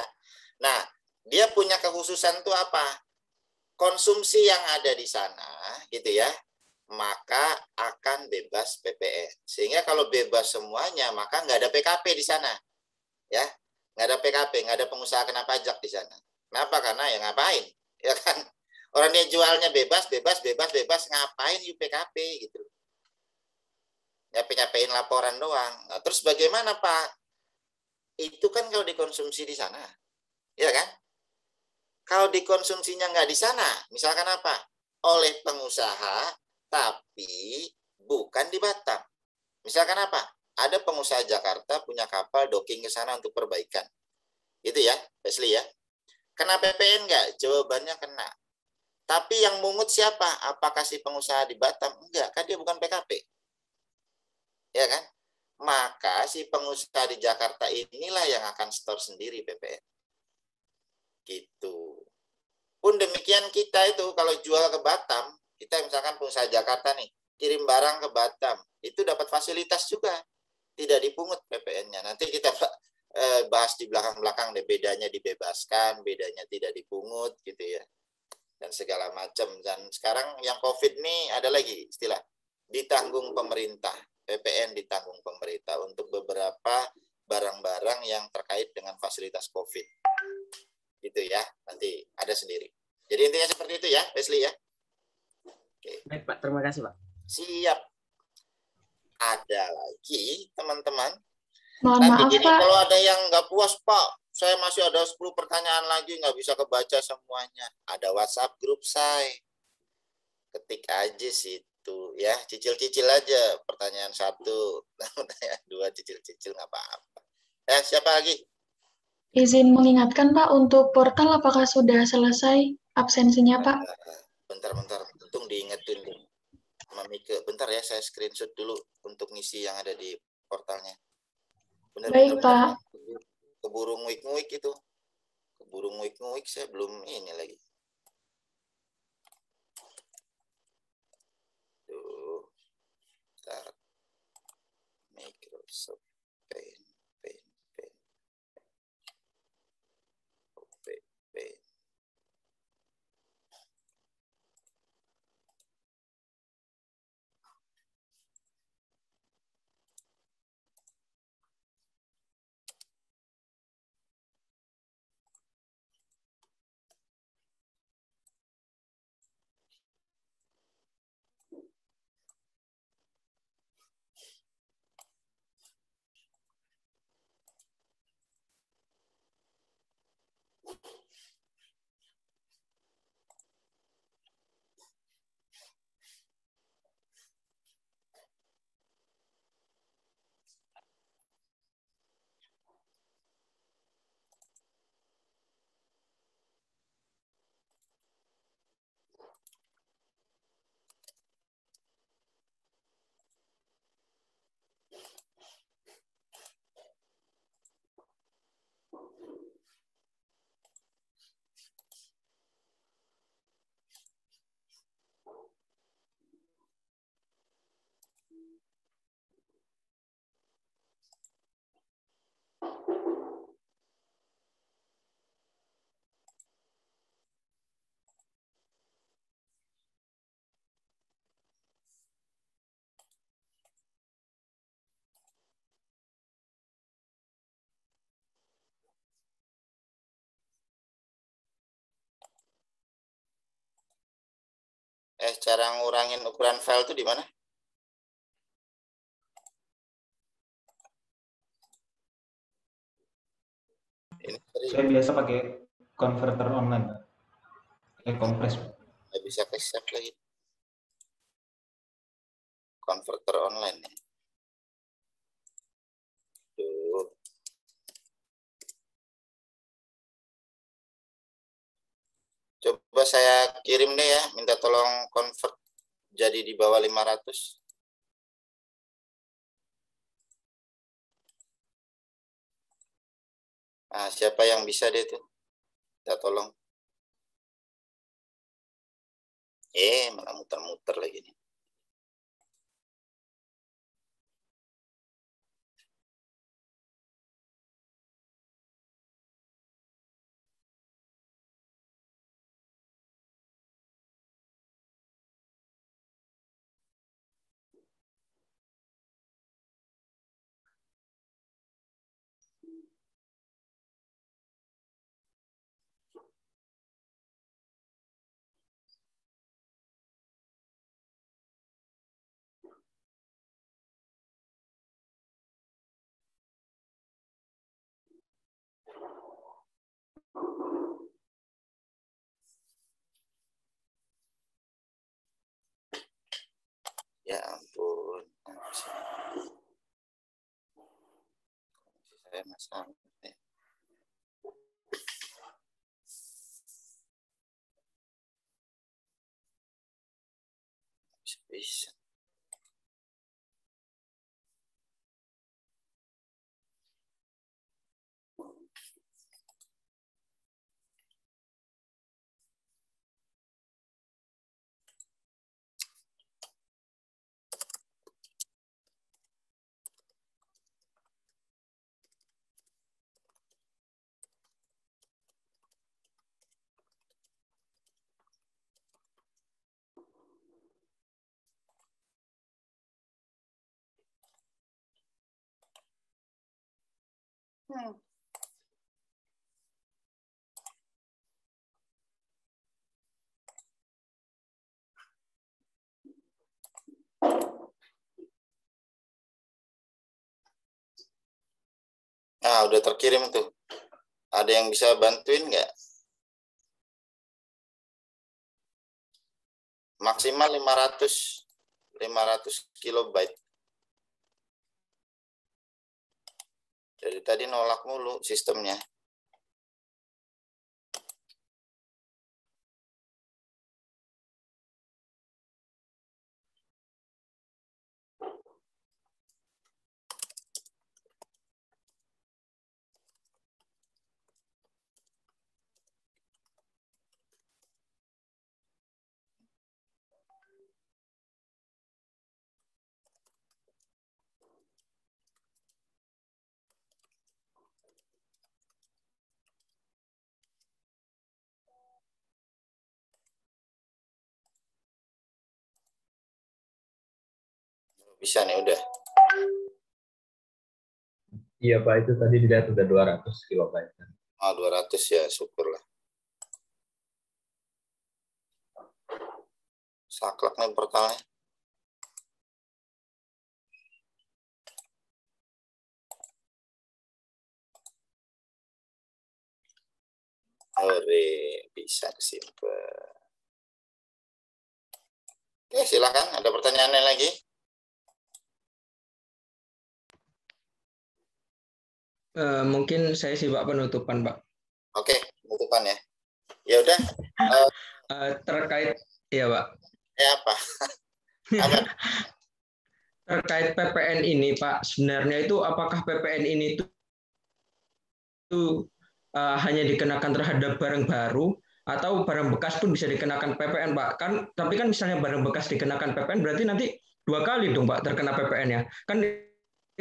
Nah, dia punya kekhususan itu apa? Konsumsi yang ada di sana, gitu ya, maka akan bebas PPN. Sehingga kalau bebas semuanya, maka nggak ada PKP di sana. Ya, nggak ada PKP, nggak ada pengusaha kena pajak di sana. Kenapa? Karena ya ngapain? Ya kan? Orang dia jualnya bebas, ngapain PKP gitu. Nyapain laporan doang. Nah, terus bagaimana Pak? Itu kan kalau dikonsumsi di sana, ya kan? Kalau dikonsumsinya nggak di sana, misalkan apa? Oleh pengusaha, tapi bukan di Batam. Misalkan apa? Ada pengusaha Jakarta punya kapal docking ke sana untuk perbaikan. Itu ya, Wesley ya. Kena PPN nggak? Jawabannya kena. Tapi yang mungut siapa? Apakah si pengusaha di Batam? Enggak, kan dia bukan PKP. Ya kan? Maka si pengusaha di Jakarta inilah yang akan store sendiri PPN. Gitu. Pun demikian kita itu kalau jual ke Batam, kita misalkan pengusaha Jakarta nih, kirim barang ke Batam, itu dapat fasilitas juga. Tidak dipungut PPN-nya. Nanti kita bahas di belakang-belakang deh, bedanya dibebaskan, bedanya tidak dipungut gitu ya. Dan segala macam. Dan sekarang yang COVID nih ada lagi istilah ditanggung pemerintah. PPN ditanggung pemerintah untuk beberapa barang-barang yang terkait dengan fasilitas COVID. Gitu ya, nanti ada sendiri. Jadi intinya seperti itu ya, Wesley ya. Oke. Baik Pak, terima kasih Pak. Siap. Ada lagi teman-teman. Mohon Nanti maaf gini, Pak. kalau ada yang nggak puas Pak, saya masih ada 10 pertanyaan lagi, nggak bisa kebaca semuanya. Ada WhatsApp grup saya. Ketik aja situ ya, cicil-cicil aja. Pertanyaan 1, pertanyaan 2, cicil-cicil nggak apa-apa. Siapa lagi? Izin mengingatkan Pak, untuk portal apakah sudah selesai absensinya Pak? Bentar, untung diingetin tuh. Mike, bentar ya, saya screenshot dulu untuk ngisi yang ada di portalnya. Baik Pak. Keburu nguik-nguik itu. Keburu nguik-nguik, saya belum ini lagi. Start Microsoft Paint. Cara ngurangin ukuran file itu di mana? Saya biasa pakai converter online, kompres. Nggak bisa ke save lagi. konverter online nih. Tuh. Coba saya kirim deh ya, minta tolong convert jadi di bawah 500. Nah, siapa yang bisa deh tuh? Minta tolong. Malah muter-muter lagi nih. Ya ampun. Saya masang. Bisa. Nah, udah terkirim tuh. Ada yang bisa bantuin nggak? Maksimal 500 kilobyte. Dari tadi nolak mulu sistemnya. Bisa nih udah. Iya Pak, itu tadi dilihat udah 200 kilobyte. 200 ya, syukurlah. Saklek nih portalnya. Ore, bisa kesimpan. Oke, silakan. Ada pertanyaan lagi? Mungkin saya sih Pak penutupan Pak. Oke, penutupan ya. Ya udah. Terkait ya Pak. Apa? Apa? Terkait PPN ini Pak, sebenarnya itu apakah PPN ini itu hanya dikenakan terhadap barang baru atau barang bekas pun bisa dikenakan PPN Pak? Tapi kan misalnya barang bekas dikenakan PPN berarti nanti 2 kali dong Pak terkena PPN-nya. Kan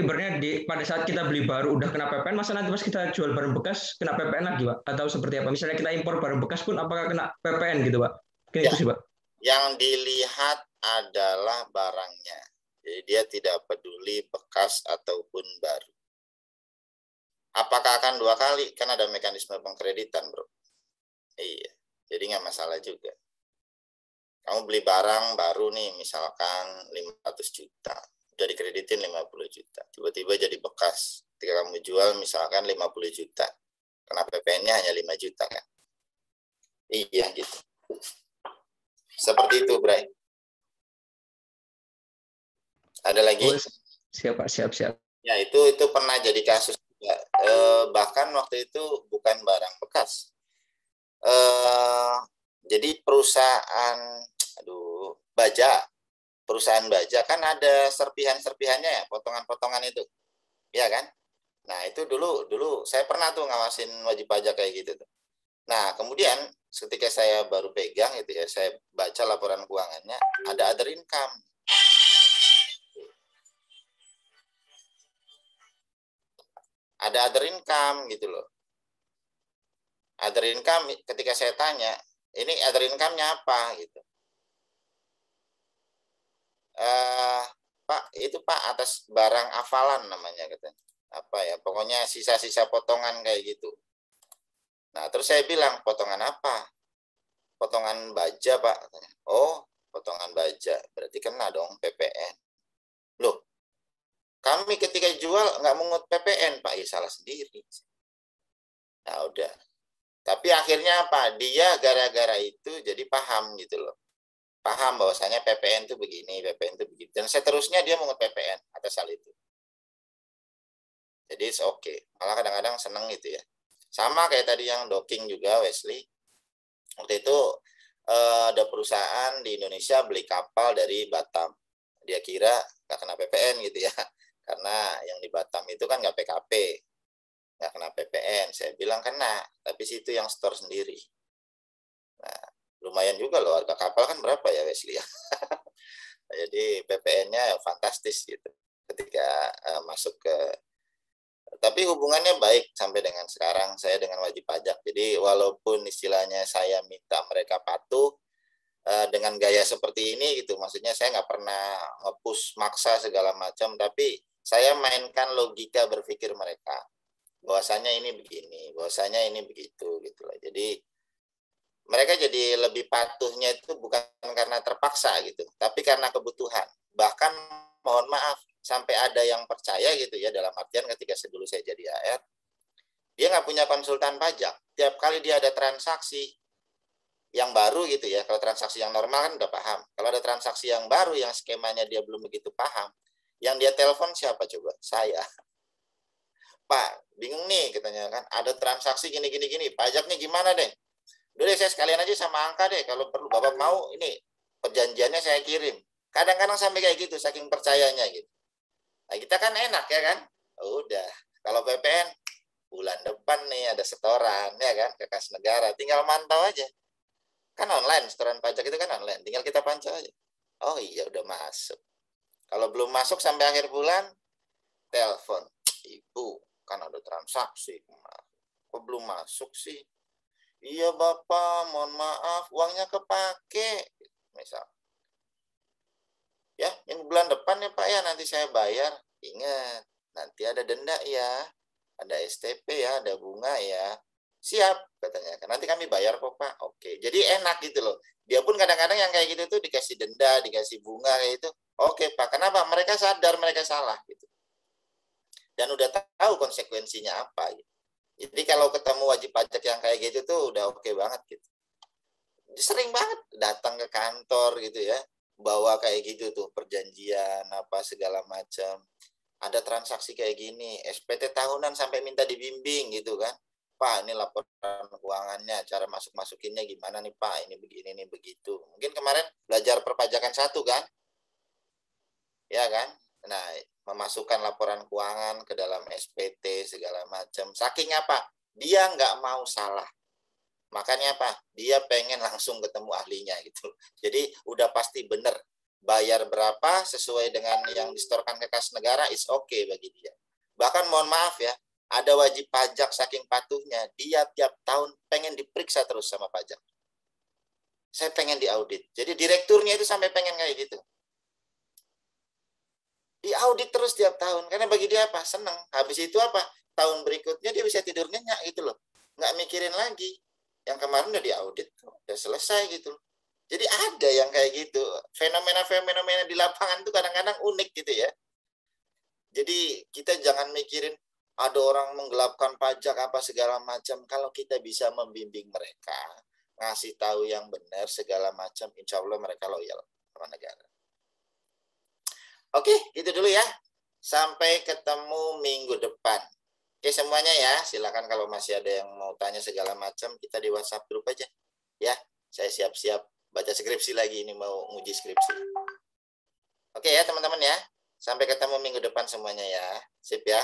ibaratnya pada saat kita beli baru udah kena PPN, masa nanti pas kita jual barang bekas kena PPN lagi Pak? Atau seperti apa? Misalnya kita impor barang bekas pun apakah kena PPN gitu Pak? Mungkin itu sih Pak. Yang dilihat adalah barangnya. Jadi dia tidak peduli bekas ataupun baru. Apakah akan 2 kali? Kan ada mekanisme pengkreditan, bro. Iya, jadi nggak masalah juga. Kamu beli barang baru nih, misalkan 500 juta. Udah dikreditin 50 juta. Tiba-tiba jadi bekas. Ketika kamu jual misalkan 50 juta. Karena PPN-nya hanya 5 juta kan. Iya gitu. Seperti itu, Bray. Ada lagi? Oh, siap. Ya, itu pernah jadi kasus juga. Bahkan waktu itu bukan barang bekas. Jadi perusahaan baja kan ada serpihan-serpihannya ya, potongan-potongan itu. Ya kan? Nah, itu dulu saya pernah tuh ngawasin wajib pajak kayak gitu tuh. Nah, kemudian ketika saya baru pegang itu ya, saya baca laporan keuangannya, ada other income. Ada other income gitu loh. Other income, ketika saya tanya, ini other income-nya apa gitu. Pak, itu Pak atas barang hafalan namanya katanya. Apa ya, pokoknya sisa-sisa potongan kayak gitu. Nah, terus saya bilang, potongan apa? Potongan baja, Pak. Katanya. Oh, potongan baja. Berarti kena dong PPN. Loh, kami ketika jual nggak mungut PPN, Pak. Ya salah sendiri. Nah, udah. Tapi akhirnya apa? Dia gara-gara itu jadi paham gitu loh. Paham bahwasanya PPN itu begini, PPN itu begitu. Dan seterusnya dia mungut PPN atas hal itu. Jadi it's okay. Malah kadang-kadang seneng gitu ya. Sama kayak tadi yang docking juga, Wesley. Waktu itu ada perusahaan di Indonesia beli kapal dari Batam. Dia kira nggak kena PPN gitu ya. Karena yang di Batam itu kan nggak PKP. Nggak kena PPN. Saya bilang kena, tapi situ yang store sendiri. Nah, lumayan juga loh, harga kapal kan berapa ya Wesley ya. Jadi PPN-nya fantastis gitu ketika masuk ke, tapi hubungannya baik sampai dengan sekarang saya dengan wajib pajak. Jadi walaupun istilahnya saya minta mereka patuh dengan gaya seperti ini gitu, maksudnya saya nggak pernah nge-push maksa segala macam, tapi saya mainkan logika berpikir mereka bahwasanya ini begini, bahwasanya ini begitu gitu loh. Jadi mereka jadi lebih patuhnya itu bukan karena terpaksa gitu, tapi karena kebutuhan. Bahkan mohon maaf, sampai ada yang percaya gitu ya, dalam artian ketika dulu saya jadi AR, dia nggak punya konsultan pajak. Tiap kali dia ada transaksi yang baru gitu ya, kalau transaksi yang normal kan udah paham. Kalau ada transaksi yang baru, yang skemanya dia belum begitu paham, yang dia telepon siapa coba? Saya. Pak, bingung nih katanya kan, ada transaksi gini, pajaknya gimana deh? Udah deh, saya sekalian aja sama angka deh, kalau perlu Bapak mau ini perjanjiannya saya kirim. Kadang-kadang sampai kayak gitu, saking percayanya gitu. Nah, kita kan enak ya kan? Udah, kalau PPN bulan depan nih ada setoran ya kan ke kas negara, tinggal mantau aja. Kan online, setoran pajak itu kan online, tinggal kita pantau aja. Oh iya udah masuk. Kalau belum masuk sampai akhir bulan, telepon, Ibu kan ada transaksi. Kok belum masuk sih? Iya Bapak, mohon maaf, uangnya kepake. Misal. Ya, yang bulan depan ya Pak ya, nanti saya bayar. Ingat, nanti ada denda ya. Ada STP ya, ada bunga ya. Siap, katanya. Nanti kami bayar kok Pak. Oke, jadi enak gitu loh. Dia pun kadang-kadang yang kayak gitu tuh dikasih denda, dikasih bunga kayak itu. Oke Pak, kenapa? Mereka sadar mereka salah gitu. Dan udah tahu konsekuensinya apa gitu. Jadi kalau ketemu wajib pajak yang kayak gitu tuh udah oke banget gitu. Sering banget datang ke kantor gitu ya, bawa kayak gitu tuh perjanjian apa segala macam. Ada transaksi kayak gini, SPT tahunan sampai minta dibimbing gitu kan. Pak, ini laporan keuangannya, cara masuk-masukinnya gimana nih Pak, ini begini, ini begitu. Mungkin kemarin belajar perpajakan 1 kan? Ya kan? Nah, memasukkan laporan keuangan ke dalam SPT segala macam. Saking apa? Dia nggak mau salah. Makanya apa? Dia pengen langsung ketemu ahlinya gitu. Jadi udah pasti bener. Bayar berapa sesuai dengan yang disetorkan ke kas negara is okay bagi dia. Bahkan mohon maaf ya, ada wajib pajak saking patuhnya, dia tiap tahun pengen diperiksa terus sama pajak. Saya pengen diaudit. Jadi direkturnya itu sampai pengen kayak gitu. Diaudit terus tiap tahun. Karena bagi dia apa? Seneng. Habis itu apa? Tahun berikutnya dia bisa tidur nyenyak gitu loh. Nggak mikirin lagi. Yang kemarin udah diaudit. Udah selesai gitu loh. Jadi ada yang kayak gitu. Fenomena-fenomena di lapangan itu kadang-kadang unik gitu ya. Jadi kita jangan mikirin ada orang menggelapkan pajak apa segala macam. Kalau kita bisa membimbing mereka, ngasih tahu yang benar segala macam, insya Allah mereka loyal sama negara. Oke, gitu dulu ya. Sampai ketemu minggu depan. Oke semuanya ya, silakan kalau masih ada yang mau tanya segala macam, kita di WhatsApp grup aja. Ya, saya siap-siap baca skripsi lagi, ini mau nguji skripsi. Oke ya teman-teman ya, sampai ketemu minggu depan semuanya ya. Sip ya.